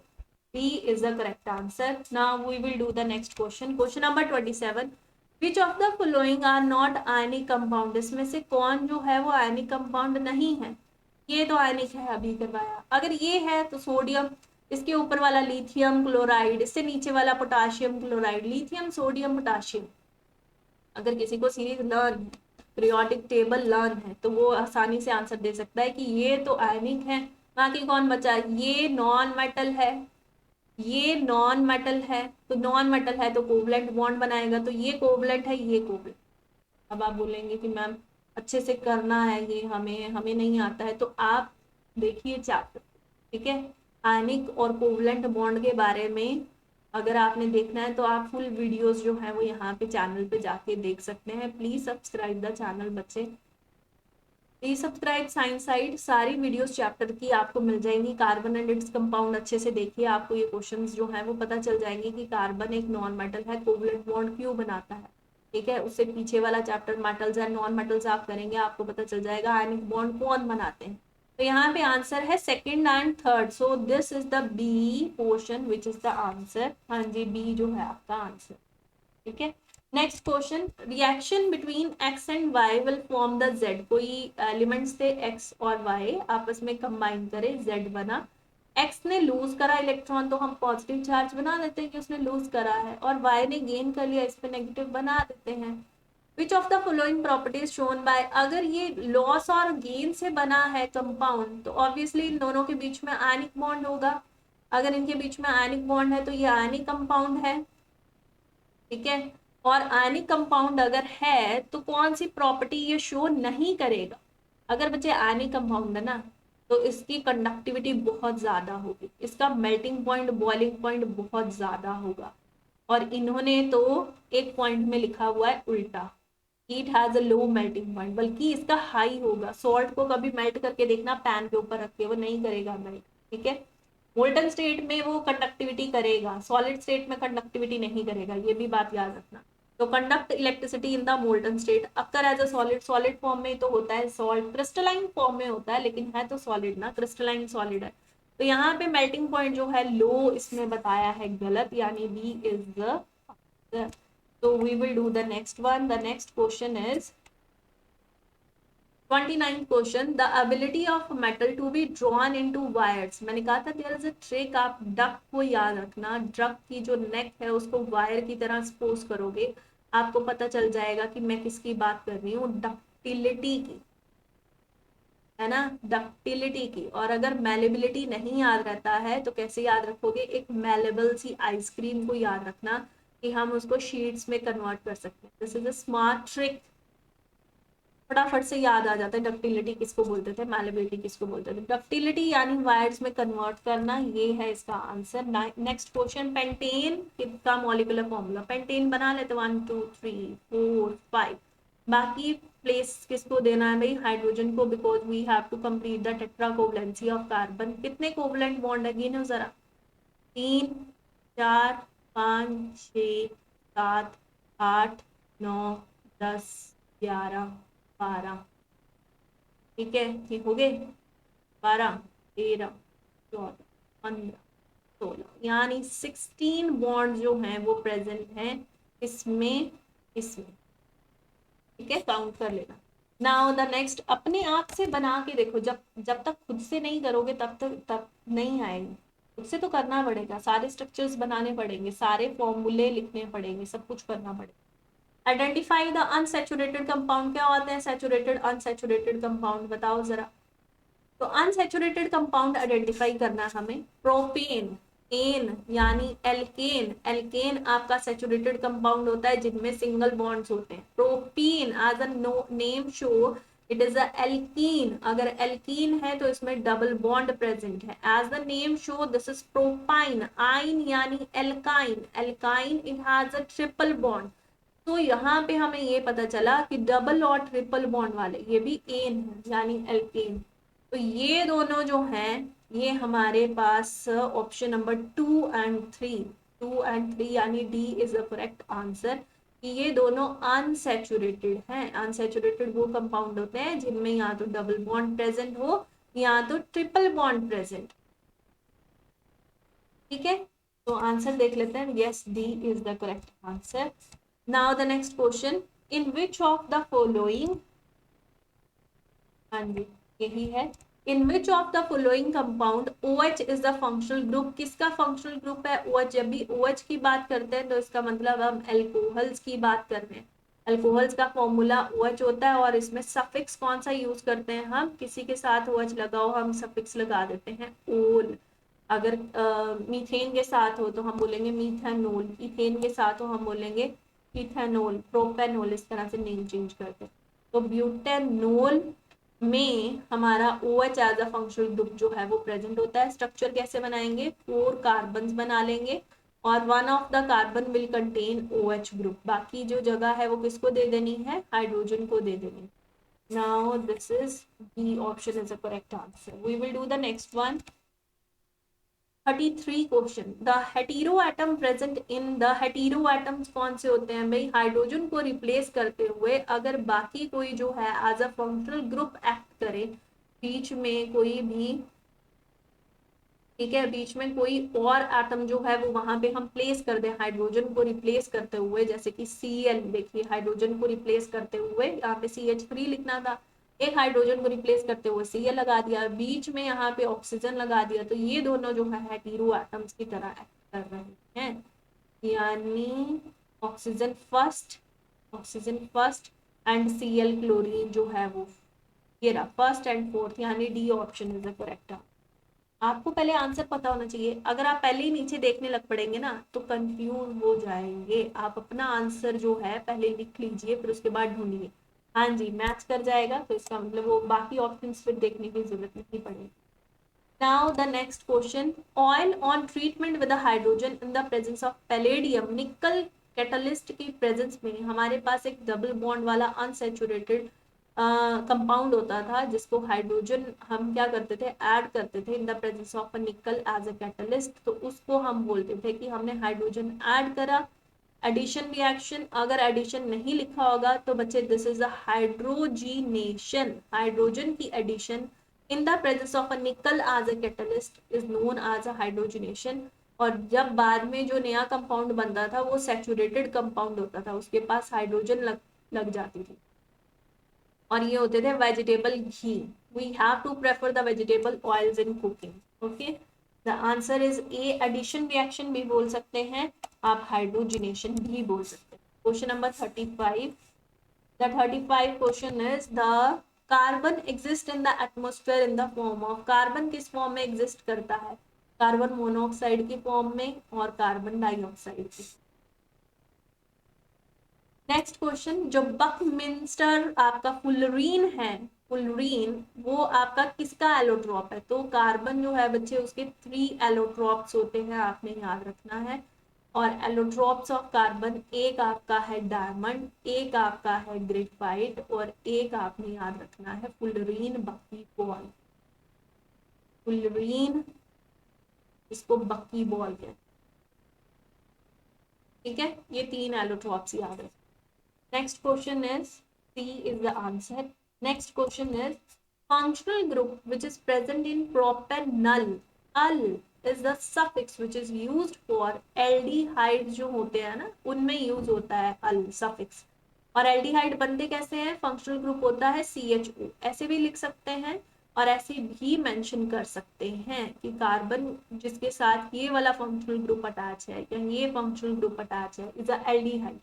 B is the correct answer. Now we will do the next question. Question number 27. Which of the following are not ionic compound? इसमें से कौन जो है वो ionic compound नहीं है? ये तो ionic है, अभी करवाया। अगर ये है तो सोडियम, इसके ऊपर वाला लिथियम क्लोराइड, इससे नीचे वाला potassium chloride, lithium sodium potassium. अगर किसी को series learn, periodic table learn है तो वो आसानी से आंसर दे सकता है कि ये तो आयनिक है। बाकी कौन बचा? ये नॉन मेटल है, ये नॉन मेटल है, तो नॉन मेटल है तो कोवलेंट बॉन्ड बनाएगा, तो ये कोवलेंट है, ये कोवलेंट। अब आप बोलेंगे कि मैम अच्छे से करना है ये, हमें हमें नहीं आता है, तो आप देखिए चैप्टर, ठीक है। आयनिक और कोवलेंट बॉन्ड के बारे में अगर आपने देखना है तो आप फुल वीडियोस जो है वो यहाँ पे चैनल पे जाके देख सकते हैं। प्लीज सब्सक्राइब द चैनल बच्चे, प्लीज सब्सक्राइब साइंस साइड। सारी वीडियोस चैप्टर की आपको मिल जाएंगी। कार्बन एंड इट्स कंपाउंड अच्छे से देखिए, आपको ये क्वेश्चंस जो है वो पता चल जाएंगे कि कार्बन एक नॉन मेटल है, कोवलेंट बॉन्ड क्यों बनाता है, ठीक है। उससे पीछे वाला chapter metals and non metals आप करेंगे, आपको पता चल जाएगा आयनिक बॉन्ड कौन बनाते हैं। तो यहाँ पे आंसर है second and third, so this is the B portion which is the answer. हाँ जी, बी जो है आपका आंसर, ठीक है। Next question, reaction between x and y will form the z। कोई एलिमेंट्स थे x और y, आपस में कंबाइन करे z बना। x ने लूज करा इलेक्ट्रॉन तो हम पॉजिटिव चार्ज बना देते हैं कि उसने लूज करा है, और y ने गेन कर लिया, इस पे नेगेटिव बना देते हैं। विच of the following properties shown by, अगर ये लॉस और गेन से बना है कंपाउंड तो ऑब्वियसली इन दोनों के बीच में आयनिक बॉन्ड होगा। अगर इनके बीच में आयनिक बॉन्ड है तो ये आयनिक कंपाउंड है, ठीक है। और आयनिक कंपाउंड अगर है तो कौन सी प्रॉपर्टी ये शो नहीं करेगा? अगर बच्चे आयनिक कंपाउंड है ना तो इसकी कंडक्टिविटी बहुत ज्यादा होगी, इसका मेल्टिंग पॉइंट बॉइलिंग पॉइंट बहुत ज्यादा होगा। और इन्होंने तो एक पॉइंट में लिखा हुआ है उल्टा, it has a low melting point, बल्कि इसका हाई होगा। सॉल्ट को कभी मेल्ट करके देखना पैन के ऊपर रख के, वो नहीं करेगा मेल्ट, ठीक है। मोल्टन स्टेट में वो कंडक्टिविटी करेगा, सॉलिड स्टेट में कंडक्टिविटी नहीं करेगा, ये भी बात याद रखना। तो conduct electricity in the molten state, अक्कर as a solid, solid form में तो होता है, सॉल्ट क्रिस्टलाइन फॉर्म में होता है लेकिन है तो सॉलिड ना, क्रिस्टलाइन सॉलिड है। तो यहाँ पे मेल्टिंग पॉइंट जो है लो इसमें बताया है गलत, यानी बी इज द आंसर। तो we will do the next one. The next question is 29th question, the ability of metal to be drawn into wires. मैंने कहा था देयर इज अ ट्रिक, आप डक को याद रखना, डक की जो नेक है उसको वायर की तरह सपोज करोगे, आपको पता चल जाएगा कि मैं किसकी बात कर रही हूँ, डक्टिलिटी की, है ना, डक्टिलिटी की। और अगर मेलेबिलिटी नहीं याद रहता है तो कैसे याद रखोगे? एक मेलेबल सी आइसक्रीम को याद रखना कि हम उसको शीट्स में कन्वर्ट कर सकते हैं। This is a smart trick, फटाफट से याद आ जाता है। डक्टिलिटी किसको बोलते थे, मैलेबिलिटी किसको बोलते थे? डक्टिलिटी यानी वायर्स में कन्वर्ट करना, ये है इसका आंसर। नेक्स्ट क्वेश्चन, पेंटेन का मॉलिक्यूलर फॉर्मूला। पेंटेन बना लेते 1 2 3 4 5। बाकी प्लेस किसको देना है भाई? हाइड्रोजन को, because we have to complete the tetra covalency of carbon. कितने कोवलेंट बॉन्ड है गिनो जरा? 3 4 5 6 7 8 9 10 11 12, ठीक है, ये हो गए 12 13 14 15 16, यानी 16 बॉन्ड जो हैं वो प्रेजेंट हैं इसमें, इसमें, ठीक है, काउंट कर लेना। नाउ द नेक्स्ट, अपने आप से बना के देखो, जब तक खुद से नहीं करोगे तब नहीं आएगी। खुद से तो करना पड़ेगा, सारे स्ट्रक्चर्स बनाने पड़ेंगे, सारे फॉर्मूले लिखने पड़ेंगे, सब कुछ करना पड़ेगा। Identify the unsaturated compound. क्या होते हैं सैचुरेटेड अनसैचुरेटेड कंपाउंड, बताओ जरा। तो अनसैचुरेटेड कंपाउंड आइडेंटिफाई करना हमें। प्रोपेन एन यानी एल्केन, एल्केन आपका सैचुरेटेड कंपाउंड होता है जिनमें सिंगल बॉन्ड्स होते हैं। Propene as a name show it is a alkene, अगर एल्कीन है तो इसमें डबल बॉन्ड प्रेजेंट है। As the name show this is propyne, yne यानी alkyne, alkyne it has a triple bond. तो यहाँ पे हमें ये पता चला कि डबल और ट्रिपल बॉन्ड वाले ये भी एन है यानी एल्केन। तो ये दोनों जो हैं ये हमारे पास ऑप्शन नंबर 2 और 3, 2 और 3 यानी D is the correct answer, कि ये दोनों अनसैचुरेटेड हैं। अनसैचुरेटेड वो कंपाउंड होते हैं जिनमें या तो डबल बॉन्ड प्रेजेंट हो या तो ट्रिपल बॉन्ड प्रेजेंट। ठीक है, तो आंसर देख लेते हैं। Yes, D is the correct answer. Now the next question, in which of the following, हाँ जी यही है, in which of the following compound OH is the functional group, किसका फंक्शनल ग्रुप है OH। जब भी OH की बात करते हैं तो इसका मतलब हम एल्कोहल्स की बात कर रहे हैं। अल्कोहल्स का फॉर्मूला OH होता है और इसमें सफिक्स कौन सा यूज करते हैं हम, किसी के साथ OH लगाओ हम सफिक्स लगा देते हैं ओल। अगर मीथेन के साथ हो तो हम बोलेंगे मीथेनोल, इथेन के साथ हो हम बोलेंगे इथेनोल, प्रोपेनोल, इस तरह से नेम चेंज करते हैं। तो ब्यूटेनोल में हमारा OH as a functional group जो है वो प्रेजेंट होता है। स्ट्रक्चर कैसे बनाएंगे, 4 कार्बन बना लेंगे और one of the carbon will contain OH group, बाकी जो जगह है वो किसको दे देनी है, हाइड्रोजन को दे देनी। Now this is B option is the correct answer. We will do the next one. 33 question, the heteroatom present in the heteroatoms कौन से होते हैं भाई, हाइड्रोजन को रिप्लेस करते हुए अगर बाकी कोई जो है as a functional group act करे, बीच में कोई भी, ठीक है, बीच में कोई और एटम जो है वो वहां पे हम प्लेस कर दें हाइड्रोजन को रिप्लेस करते हुए, जैसे कि Cl, देखिए हाइड्रोजन को रिप्लेस करते हुए यहाँ पे CH3 लिखना था, एक हाइड्रोजन को रिप्लेस करते हुए Cl लगा दिया, बीच में यहाँ पे ऑक्सीजन लगा दिया, तो ये दोनों जो है हेटेरो एटम्स की तरह एक्ट कर रहे हैं। यानी oxygen first, oxygen first and Cl chlorine जो है वो ये रहा फर्स्ट एंड फोर्थ, यानी D option is the correct. आपको पहले आंसर पता होना चाहिए, अगर आप पहले ही नीचे देखने लग पड़ेंगे ना तो कंफ्यूज हो जाएंगे। आप अपना आंसर जो है पहले लिख लीजिए फिर उसके बाद ढूंढिए। हाँ जी, मैच कर जाएगा तो इसका मतलब वो बाकी ऑप्शंस फिर देखने की जरूरत नहीं पड़ेगी। Now the next question, oil on treatment with hydrogen in the presence of palladium निकल कैटलिस्ट की प्रेजेंस में हमारे पास एक डबल बॉन्ड वाला अनसैचुरेटेड कंपाउंड होता था जिसको हाइड्रोजन हम क्या करते थे, ऐड करते थे in the presence of a nickel as a catalyst, तो उसको हम बोलते थे कि हमने हाइड्रोजन ऐड करा। एडिशन रिएक्शन, अगर एडिशन नहीं लिखा होगा तो बच्चे this is a hydrogenation, hydrogen की addition in the presence of a nickel as a catalyst is known as a hydrogenation. और जब बाद में जो नया कंपाउंड बनता था वो सैचुरेटेड कंपाउंड होता था, उसके पास हाइड्रोजन लग जाती थी और ये होते थे vegetable ghee. We have to prefer the vegetable oils in cooking. Okay, the answer is A, addition reaction भी बोल सकते हैं आप, हाइड्रोजनेशन भी बोल सकते हैं। Question number 35, the 35 question is the carbon exist in the atmosphere in the form of, carbon किस फॉर्म में एग्जिस्ट करता है, कार्बन मोनोऑक्साइड की फॉर्म में और कार्बन डाइऑक्साइड की। नेक्स्ट क्वेश्चन, जो बकमिंस्टर आपका फुलरीन है, फुलरीन वो आपका किसका एलोट्रॉप है, तो कार्बन जो है बच्चे उसके 3 एलोट्रॉप्स होते हैं, आपने याद रखना है। और एलोट्रॉप्स ऑफ कार्बन, एक आपका है डायमंड, एक आपका है ग्रेफाइट और एक आपने याद रखना है फुलरीन बक्की बॉल। फुलरीन, इसको बक्की बॉल कहते हैं। ठीक है, ये 3 एलोट्रॉप्स याद रखना। Next question is C is the answer. Next question is functional group which is present in propanol. Al is the suffix which is used for aldehyde जो होते हैं ना उनमें यूज होता है al suffix। और एल्डिहाइड बनते कैसे हैं, फंक्शनल ग्रुप होता है CHO, ऐसे भी लिख सकते हैं और ऐसे भी मेंशन कर सकते हैं कि कार्बन जिसके साथ ये वाला फंक्शनल ग्रुप अटैच है या ये फंक्शनल ग्रुप अटैच है इज अ एल्डिहाइड।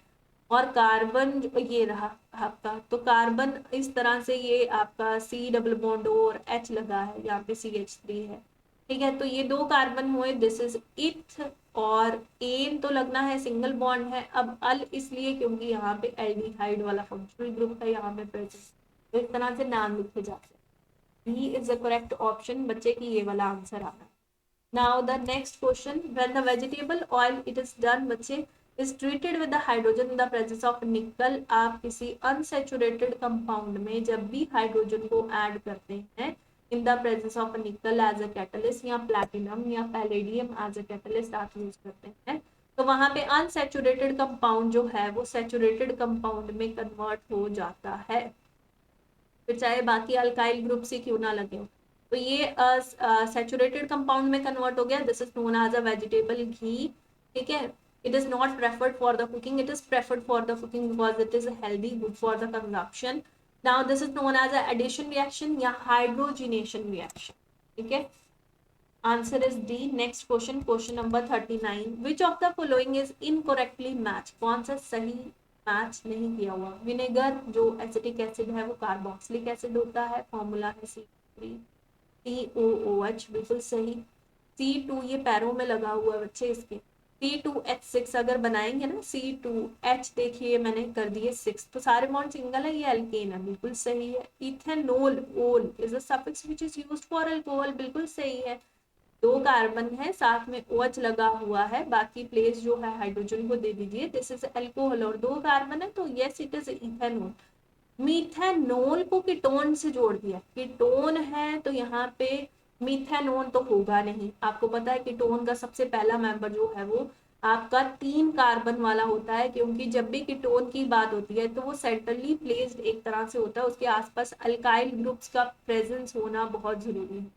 और कार्बन ये रहा आपका, तो कार्बन इस तरह से ये आपका C डबल बॉन्ड और H लगा है, यहाँ पे CH3 है, ठीक है, तो ये 2 कार्बन हुए, दिस इज इथ, और एन तो लगना है सिंगल बॉन्ड है। अब अल इसलिए क्योंकि यहाँ पे एल्डिहाइड वाला फंक्शनल ग्रुप है यहाँ पे प्रेजेंट, तो इस तरह से नाम लिखे जाते हैं। B is the correct option, बच्चे की ये वाला आंसर आना है। Now the next question, when the vegetable oil it is done बच्चे is treated with the hydrogen in the presence of nickel, आप किसी unsaturated compound में जब भी हाइड्रोजन को ऐड करते हैं in the presence of a nickel as a catalyst या platinum या palladium as a catalyst आप यूज करते हैं, तो वहां पे unsaturated compound जो है वो saturated compound में कन्वर्ट हो जाता है, फिर चाहे बाकी अल्काइल ग्रुप से क्यों ना लगे हो। तो ये सैचुरेटेड कंपाउंड में कन्वर्ट हो गया, this is known as a vegetable ghee. ठीक है, it is not preferred for the cooking, it is preferred for the cooking because it is healthy, good for the consumption. Now this is known as a addition reaction या hydrogenation reaction. ठीक है, answer is D. Next question, question number 39, which of the following is incorrectly match, कौन सा सही match नहीं किया हुआ। Vinegar जो एसिटिक एसिड है वो कार्बोक्सिलिक एसिड होता है, फॉर्मूला है COOH, बिल्कुल सही। C2 ये पैरों में लगा हुआ है बच्चे इसके, C2H6 अगर बनाएंगे ना, C2H देखिए मैंने कर दिए 6, तो सारे बॉन्ड सिंगल है, ये एल्केन है, बिल्कुल सही है। इथेनॉल, ओल is a suffix which is used for alcohol, बिल्कुल सही है। 2 कार्बन है, साथ में OH लगा हुआ है, बाकी प्लेस जो है हाइड्रोजन को दे दीजिए, दिस इज अल्कोहल, और 2 कार्बन है तो yes it is ethanol. Methanol को कीटोन से जोड़ दिया, कीटोन है तो यहाँ पे मीथेनॉल तो होगा नहीं। आपको पता है कीटोन का सबसे पहला मेंबर जो है वो आपका 3 कार्बन वाला होता है, क्योंकि जब भी कीटोन की बात होती है तो वो सेंट्रली प्लेस्ड एक तरह से होता है, उसके आसपास अल्काइल ग्रुप्स का प्रेजेंस होना बहुत जरूरी है।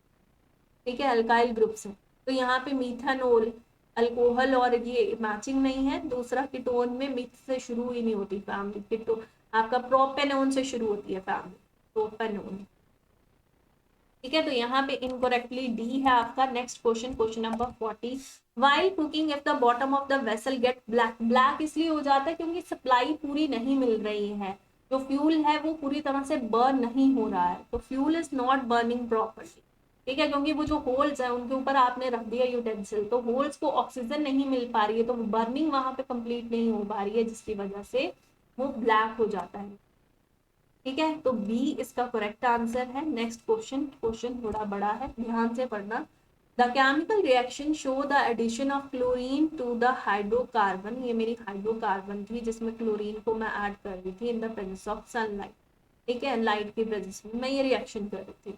ठीक है, अल्काइल ग्रुप से, तो यहाँ पे मीथेनॉल अल्कोहल और ये मैचिंग नहीं है। दूसरा, कीटोन में मिथ से शुरू ही नहीं होती फैमिली, कीटो आपका प्रोपेनोन से शुरू होती है फैमिली, प्रोपेनोन। ठीक है, तो यहाँ पे इनकरेक्टली डी है आपका। Next question, question number 40, while cooking if the bottom of the vessel get black, black इसलिए हो जाता है क्योंकि सप्लाई पूरी नहीं मिल रही है, जो फ्यूल है वो पूरी तरह से बर्न नहीं हो रहा है, तो fuel is not burning properly. ठीक है, क्योंकि वो जो होल्स है उनके ऊपर आपने रख दिया यूटेंसिल, तो होल्स को ऑक्सीजन नहीं मिल पा रही है, तो बर्निंग वहां पे कंप्लीट नहीं हो पा रही है, जिसकी वजह से वो ब्लैक हो जाता है। ठीक है, तो बी इसका करेक्ट आंसर है। नेक्स्ट क्वेश्चन, क्वेश्चन थोड़ा बड़ा है, ध्यान से पढ़ना। The chemical reaction show the addition of chlorine to the hydrocarbon, ये मेरी हाइड्रोकार्बन थी जिसमें क्लोरीन को मैं ऐड कर रही थी इन द प्रेजेंस ऑफ सनलाइट। ठीक है, लाइट की प्रेजेंस में मैं ये रिएक्शन कर रही थी।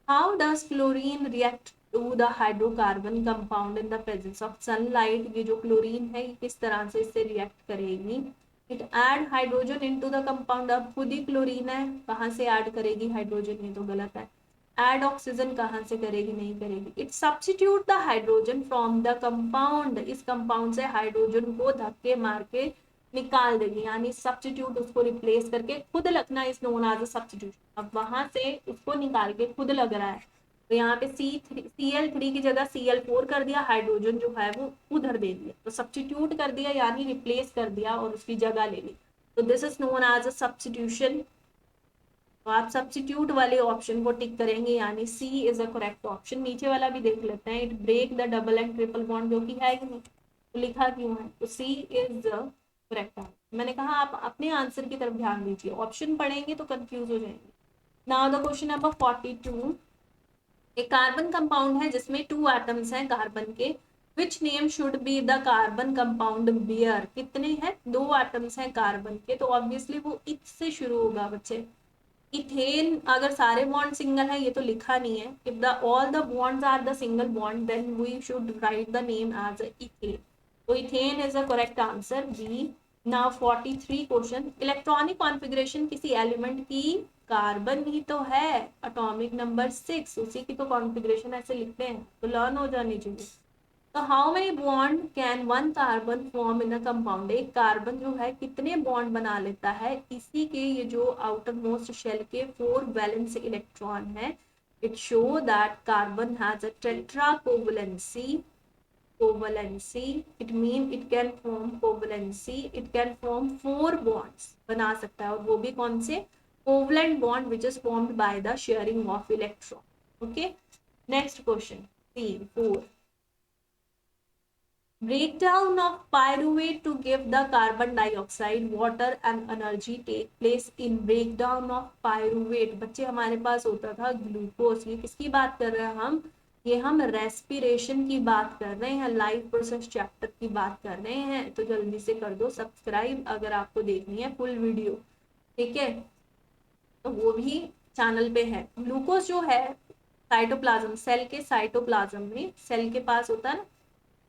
How does chlorine react to the hydrocarbon compound in the presence of sunlight, ये जो क्लोरीन है ये किस तरह से इससे रिएक्ट करेगी। It add hydrogen into the compound, अब खुद ही क्लोरीन है, कहाँ से ऐड करेगी हाइड्रोजन, ये तो गलत है। ऐड ऑक्सीजन कहाँ से करेगी, नहीं करेगी। It substitute the hydrogen from the compound, इस कंपाउंड से हाइड्रोजन को धक्के मार के निकाल देगी, यानी सब्स्टिट्यूट, उसको रिप्लेस करके खुद लगना is known as a substitution. अब वहां से उसको निकाल के खुद लग रहा है, तो यहाँ पे Cl3 की जगह Cl4 कर दिया, हाइड्रोजन जो है वो उधर दे दिया, तो सब्स्टिट्यूट कर दिया यानी रिप्लेस कर दिया और उसकी जगह ले ली, तो this is known as a substitution. तो आप सब्स्टिट्यूट वाले ऑप्शन को टिक करेंगे, यानी C is a correct option. नीचे वाला भी देख लेते हैं, it break the double and triple bond, जो कि है कि नहीं, तो लिखा क्यों है, तो सी इज द करेक्ट आंसर। मैंने कहा आप अपने आंसर की तरफ ध्यान दीजिए, ऑप्शन पढ़ेंगे तो कंफ्यूज हो जाएंगे। नाउ द क्वेश्चन नंबर 42, एक कार्बन कंपाउंड है जिसमें 2 एटम्स हैं कार्बन के, which name should be the carbon compound bear, कितने हैं, 2 एटम्स हैं कार्बन के, तो ऑब्वियसली वो इथ से शुरू होगा बच्चे। इथेन, अगर सारे बॉन्ड सिंगल है, ये तो लिखा नहीं है, if the all the bonds are the single bond then we should write the name as ethane, तो ethane is the correct answer, B. Now 43 question, electronic configuration किसी एलिमेंट की, कार्बन ही तो है, एटॉमिक नंबर 6, उसी की तो configuration ऐसे लिखते हैं, तो लर्न हो जानी चाहिए। तो how many bond can one carbon form in a compound, एक कार्बन जो है कितने बॉन्ड बना लेता है, इसी के ये जो आउटर मोस्ट शेल के 4 वैलेंस इलेक्ट्रॉन है, it show that carbon has a tetracovalency, it mean it can form covalency, it can form 4 bonds बना सकता है, और वो भी कौन से, covalent bond which is formed by the sharing of electron. Okay, next question, C 4. Breakdown of pyruvate to give the carbon dioxide, water and energy take place in breakdown of pyruvate. बच्चे हमारे पास होता था glucose. ये किसकी बात कर रहे हैं हम? ये हम रेस्पिरेशन की बात कर रहे हैं, लाइफ प्रोसेस चैप्टर की बात कर रहे हैं. तो जल्दी से कर दो सब्सक्राइब अगर आपको देखनी है फुल वीडियो. ठीक है, तो वो भी चैनल पे है. ग्लूकोज जो है साइटोप्लाज्म, सेल के साइटोप्लाज्म में, सेल के पास होता है ना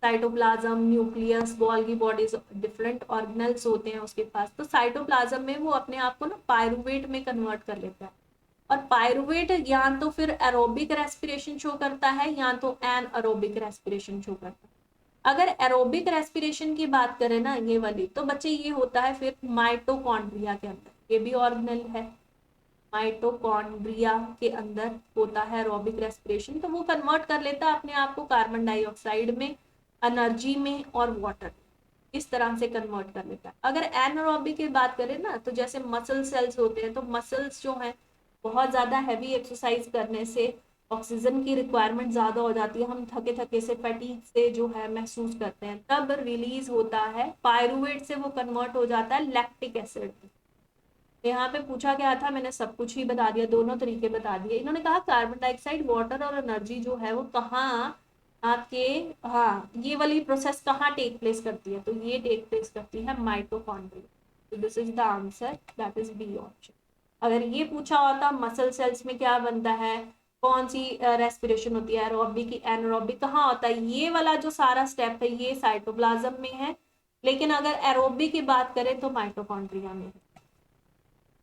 cytoplasm, nucleus, Golgi bodies, different organelles होते हैं उसके पास. तो साइटोप्लाज्म में वो अपने आप को ना पायरुवेट में कन्वर्ट कर लेता है. और पायरुवेट या तो फिर एरोबिक रेस्पिरेशन शो करता है या तो एन एरोबिक रेस्पिरेशन शो करता है. अगर एरोबिक रेस्पिरेशन की बात करें ना ये वाली, तो बच्चे ये होता है फिर माइटोकॉन्ड्रिया के अंदर. ये भी ऑर्गेनल है, माइटोकॉन्ड्रिया के अंदर होता है एरोबिक रेस्पिरेशन. तो वो कन्वर्ट कर लेता है अपने आप को कार्बन डाइऑक्साइड में, एनर्जी में और वाटर. इस तरह से कन्वर्ट कर लेता है. अगर एनारोबिक की बात करें ना, तो जैसे मसल सेल्स होते हैं, तो मसल्स जो है बहुत ज्यादा हैवी एक्सरसाइज करने से ऑक्सीजन की रिक्वायरमेंट ज्यादा हो जाती है, हम थके थके से, फैटीग से जो है महसूस करते हैं, तब रिलीज होता है पायरुवेट से वो कन्वर्ट हो जाता है लैक्टिक एसिड. यहाँ पे पूछा गया था, मैंने सब कुछ ही बता दिया, दोनों तरीके बता दिए. इन्होंने कहा कार्बन डाइऑक्साइड, वाटर और एनर्जी जो है वो कहाँ आपके, हाँ ये वाली प्रोसेस कहाँ टेक प्लेस करती है, तो ये टेक प्लेस करती है माइटोकॉन्ड्रिया. तो this is the answer, that is B option. अगर ये पूछा होता मसल सेल्स में क्या बनता है, कौन सी रेस्पिरेशन होती है, एरोबिक की एनारोबिक, कहाँ होता है, ये वाला जो सारा स्टेप है ये साइटोप्लाज्म में है. लेकिन अगर एरोबिक की बात करें तो माइटोकॉन्ड्रिया में है.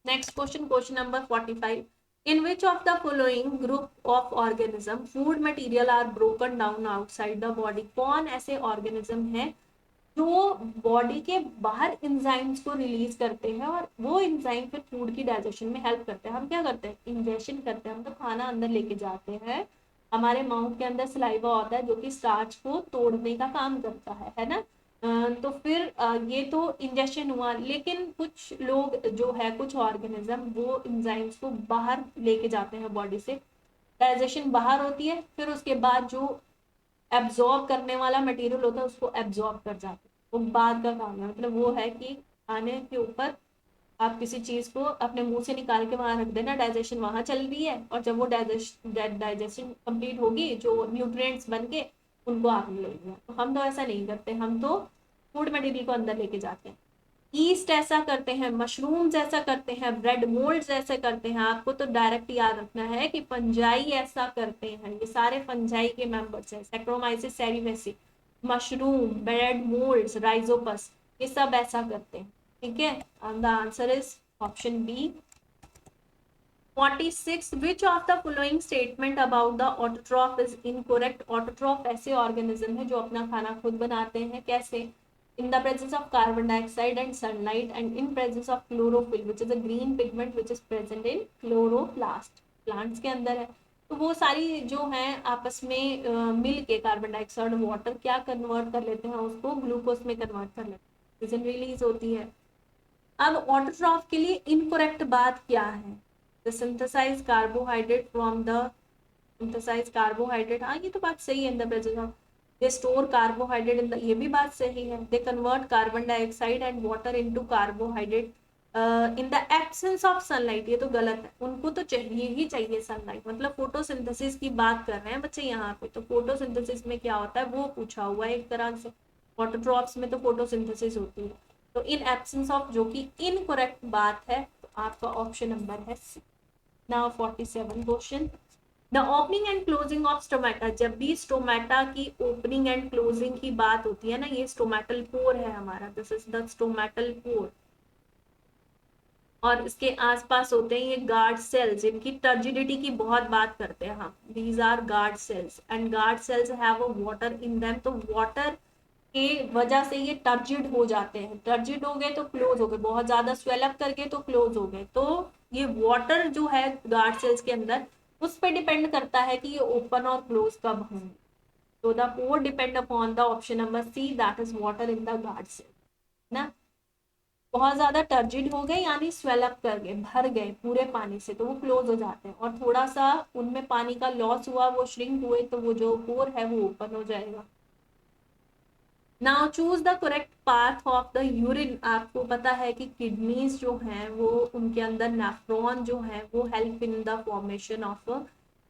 Next question, question number 45. In which of the following group of organism food material are broken down outside the body? कौन ऐसे organism है जो बॉडी के बाहर इंजाइम्स को रिलीज करते हैं और वो इंजाइम फिर फूड की डाइजेशन में हेल्प करते हैं. हम क्या करते हैं, इंजेक्शन करते हैं, हम तो खाना अंदर लेके जाते हैं, हमारे माउथ के अंदर सलाइवा होता है जो कि स्टार्च को तोड़ने का काम करता है ना. तो फिर ये तो इंजेक्शन हुआ. लेकिन कुछ लोग जो है, कुछ ऑर्गेनिज्म वो इंजाइम्स को बाहर लेके जाते हैं बॉडी से, डाइजेशन बाहर होती है, फिर उसके बाद जो एब्जॉर्ब करने वाला मटेरियल होता है उसको एब्जॉर्ब कर जाते हैं. वो बाद का काम है, मतलब वो है कि खाने के ऊपर आप किसी चीज को अपने मुंह से निकाल के वहां रख देना, डाइजेशन वहां चल रही है, और जब वो डाइजेशन कंप्लीट होगी, जो न्यूट्रिएंट्स बन के उनको आपने ले लिया. तो हम तो ऐसा नहीं करते, हम तो फूड मटेरियल को अंदर लेके जाते हैं. ईस्ट ऐसा करते हैं, मशरूम्स ऐसा करते हैं, ब्रेड मोल्ड्स ऐसे करते हैं. आपको तो डायरेक्ट याद रखना है कि फंजाई ऐसा करते हैं. ये सारे फंजाई के मेंबर्स हैं, saccharomyces cerevisiae, mushroom, bread moulds, rhizopus, ये सब ऐसा करते हैं. ठीक है, the answer is option B. 46. Which of the following statement about the autotroph is incorrect? Autotroph ऐसे ऑर्गेनिज्म है जो अपना खाना खुद बनाते हैं. कैसे? In the presence of carbon dioxide and sunlight and in presence of chlorophyll which is a green pigment which is present in chloroplast. plants के अंदर है. तो वो सारी जो है आपस में मिल के कार्बन डाइऑक्साइड वाटर क्या कन्वर्ट कर लेते हैं, उसको ग्लूकोज में कन्वर्ट कर लेते हैं, रिलीज होती है. अब ऑटोट्रॉफ के लिए इनकोरेक्ट बात क्या है? The synthesise carbohydrate from the synthesise carbohydrate, हाँ ये तो बात सही है. In the presence of they store carbohydrate in the, ये भी बात सही है. They convert carbon dioxide and water into carbohydrate in the absence of sunlight, ये तो गलत है. उनको तो चाहिए ही चाहिए सनलाइट, मतलब फोटोसिंथेसिस की बात कर रहे हैं बच्चे यहाँ पे. तो फोटोसिंथेसिस में क्या होता है वो पूछा हुआ है एक तरह से. ऑटोट्रॉफ्स में तो फोटोसिंथेसिस होती है. तो इन एब्सेंस ऑफ, जो कि इनकरेक्ट बात है, तो आपका ऑप्शन नंबर है C. Now 47 question. The opening and closing of stomata, जब भी स्टोमेटा की ओपनिंग एंड क्लोजिंग की बात होती है ना, ये स्टोमेटल पोर है हमारा, this is the stomatal pore. और इसके आसपास होते हैं ये गार्ड सेल्स, इनकी टर्जिडिटी की बहुत बात करते हैं हम. These are guard cells and guard cells have water in them. तो वाटर के वजह से ये टर्जिड हो जाते हैं. टर्जिड हो गए तो क्लोज हो गए, बहुत ज्यादा स्वेलअप करके तो क्लोज हो गए. तो ये वाटर जो है गार्ड सेल्स के अंदर, उस पर डिपेंड करता है कि ये ओपन और क्लोज कब होंगे. तो the pore depend upon the option number C, that is water in the guard cell ना. बहुत ज्यादा टर्जिड हो गए यानी स्वेलअप कर गए, भर गए पूरे पानी से, तो वो क्लोज हो जाते हैं, और थोड़ा सा उनमें पानी का लॉस हुआ, वो श्रिंक हुए, तो वो जो पोर है वो ओपन हो जाएगा। Now choose the correct path of the urine. आपको पता है कि किडनीज जो हैं वो, उनके अंदर नेफ्रॉन जो है वो help in the formation of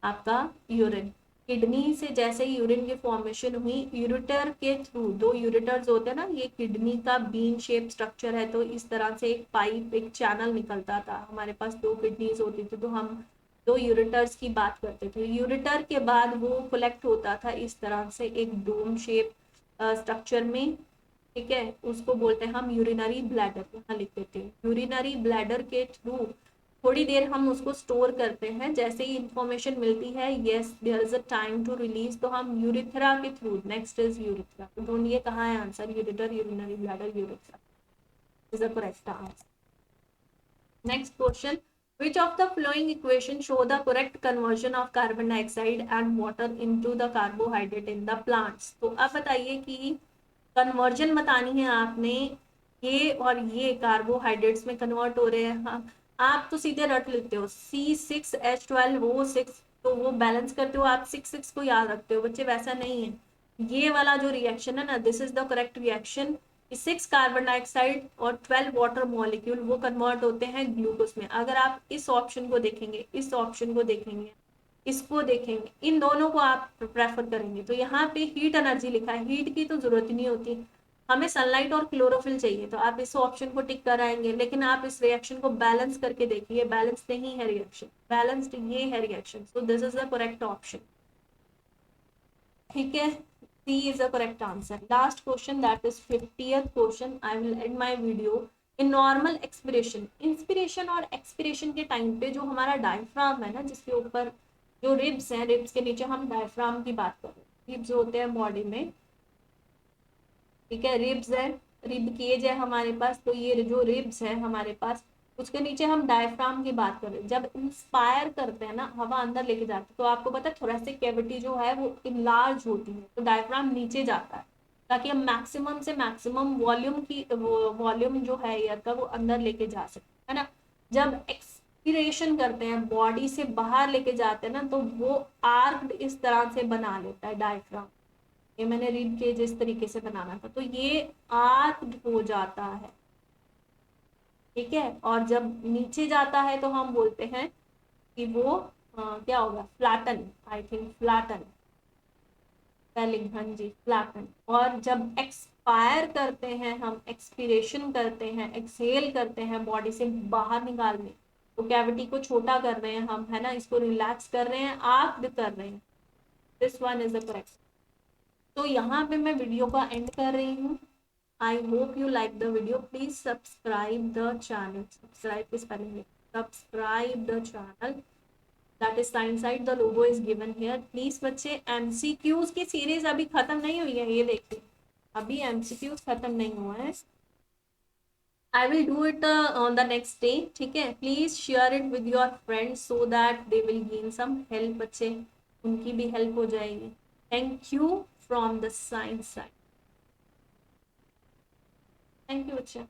आपका यूरिन। किडनी से जैसे ही यूरिन की फॉर्मेशन हुई, यूरिटर के थ्रू, दो यूरिटर्स होते हैं ना, ये किडनी का बीन शेप स्ट्रक्चर है, तो इस तरह से एक पाइप, एक चैनल निकलता था। हमारे पास दो किडनीज होती थी, तो हम दो यूरिटर्स की बात करते थे। यूरिटर के बाद वो कलेक्ट होता था इस तरह से एक डोम शेप स्ट्रक्चर में, ठीक है, उसको बोलते हैं हम यूरिनरी ब्लैडर। यहाँ लिख देते हैं, यूरिनरी ब्लैडर के थ्रू थोड़ी देर हम उसको स्टोर करते हैं, जैसे ही इंफॉर्मेशन मिलती है yes there is a time to release, तो हम यूरिथ्रा के थ्रू, नेक्स्ट इज यूरिथ्रा। तो ढूंढिए कहाँ है answer, ureter, urinary bladder, urethra is the correct answer. Next question, which of the following equation show the correct conversion of carbon dioxide and water into the carbohydrate in the plants। तो अब बताइए कि conversion बतानी है आपने, ये और ये कार्बोहाइड्रेट्स में कन्वर्ट हो रहे हैं। हाँ, आप तो सीधे रट लेते हो C6H12 O6, तो वो बैलेंस करते हो आप 6 6 को याद रखते हो। बच्चे वैसा नहीं है, ये वाला जो रिएक्शन है ना, this is the correct reaction. 6 carbon dioxide और 12 वाटर मॉलिक्यूल वो कन्वर्ट होते हैं ग्लूकोज में। अगर आप इस ऑप्शन को देखेंगे, इस ऑप्शन को देखेंगे, इसको देखेंगे, इन दोनों को आप प्रेफर करेंगे, तो यहाँ पे हीट एनर्जी लिखा है, हीट की तो जरूरत ही नहीं होती, हमें सनलाइट और क्लोरोफिल चाहिए, तो आप इस ऑप्शन को टिक कराएंगे। लेकिन आप इस रिएक्शन को बैलेंस करके देखिए, बैलेंस नहीं है रिएक्शन, बैलेंस्ड ये है reaction, so this is the correct option, ठीक है। C is the correct answer. Last question, that is 50th question. I will end my video. In normal expiration, inspiration और expiration के time पे जो हमारा diaphragm है ना, जिसके ऊपर जो रिब्स हैं, रिब्स के नीचे हम डायफ्राम की बात कर रहे हैं। रिब्स होते हैं बॉडी में, ठीक है, रिब्स है, रिब केज है हमारे पास, तो ये जो रिब्स है हमारे पास, उसके नीचे हम डायफ्राम की बात कर रहे हैं। जब इंस्पायर करते हैं ना, हवा अंदर लेके जाते हैं, तो आपको पता है थोरेसिक कैविटी जो है वो इनलार्ज होती है, तो डायफ्राम नीचे जाता है, ताकि हम मैक्सिमम से मैक्सिमम वॉल्यूम की, वॉल्यूम जो है एयर का वो अंदर लेके जा सकते है ना। जब एक्सपीरेशन करते हैं, बॉडी से बाहर लेके जाते हैं ना, तो वो आर्क इस तरह से बना लेता है डायफ्राम। ये मैंने रिब केज इस तरीके से बनाना था, तो ये आर्क्ड हो जाता है, ठीक है। और जब नीचे जाता है तो हम बोलते हैं कि वो क्या होगा, flatten, I think flatten, spelling, हाँ जी फ्लैटन। और जब एक्सपायर करते हैं हम, एक्सपिरेशन करते हैं, एक्सहेल करते हैं बॉडी से बाहर निकालने, तो कैविटी को छोटा कर रहे हैं हम, है ना, इसको रिलैक्स कर रहे हैं, आर्क्ड कर रहे हैं। This one is the correct. तो यहाँ पे मैं वीडियो का एंड कर रही हूँ। I hope you like the video. Please subscribe the channel. Subscribe की spelling है. Subscribe the channel. That is science side. The logo is given here. Please बच्चे, MCQs की सीरीज अभी खत्म नहीं हुई है, ये देखिए, अभी MCQs खत्म नहीं हुआ है। I will do it on the next day, ठीक है। Please share it with your friends so that they will gain some help, बच्चे, उनकी भी help हो जाएगी। Thank you from the science side. Thank you, बच्चे।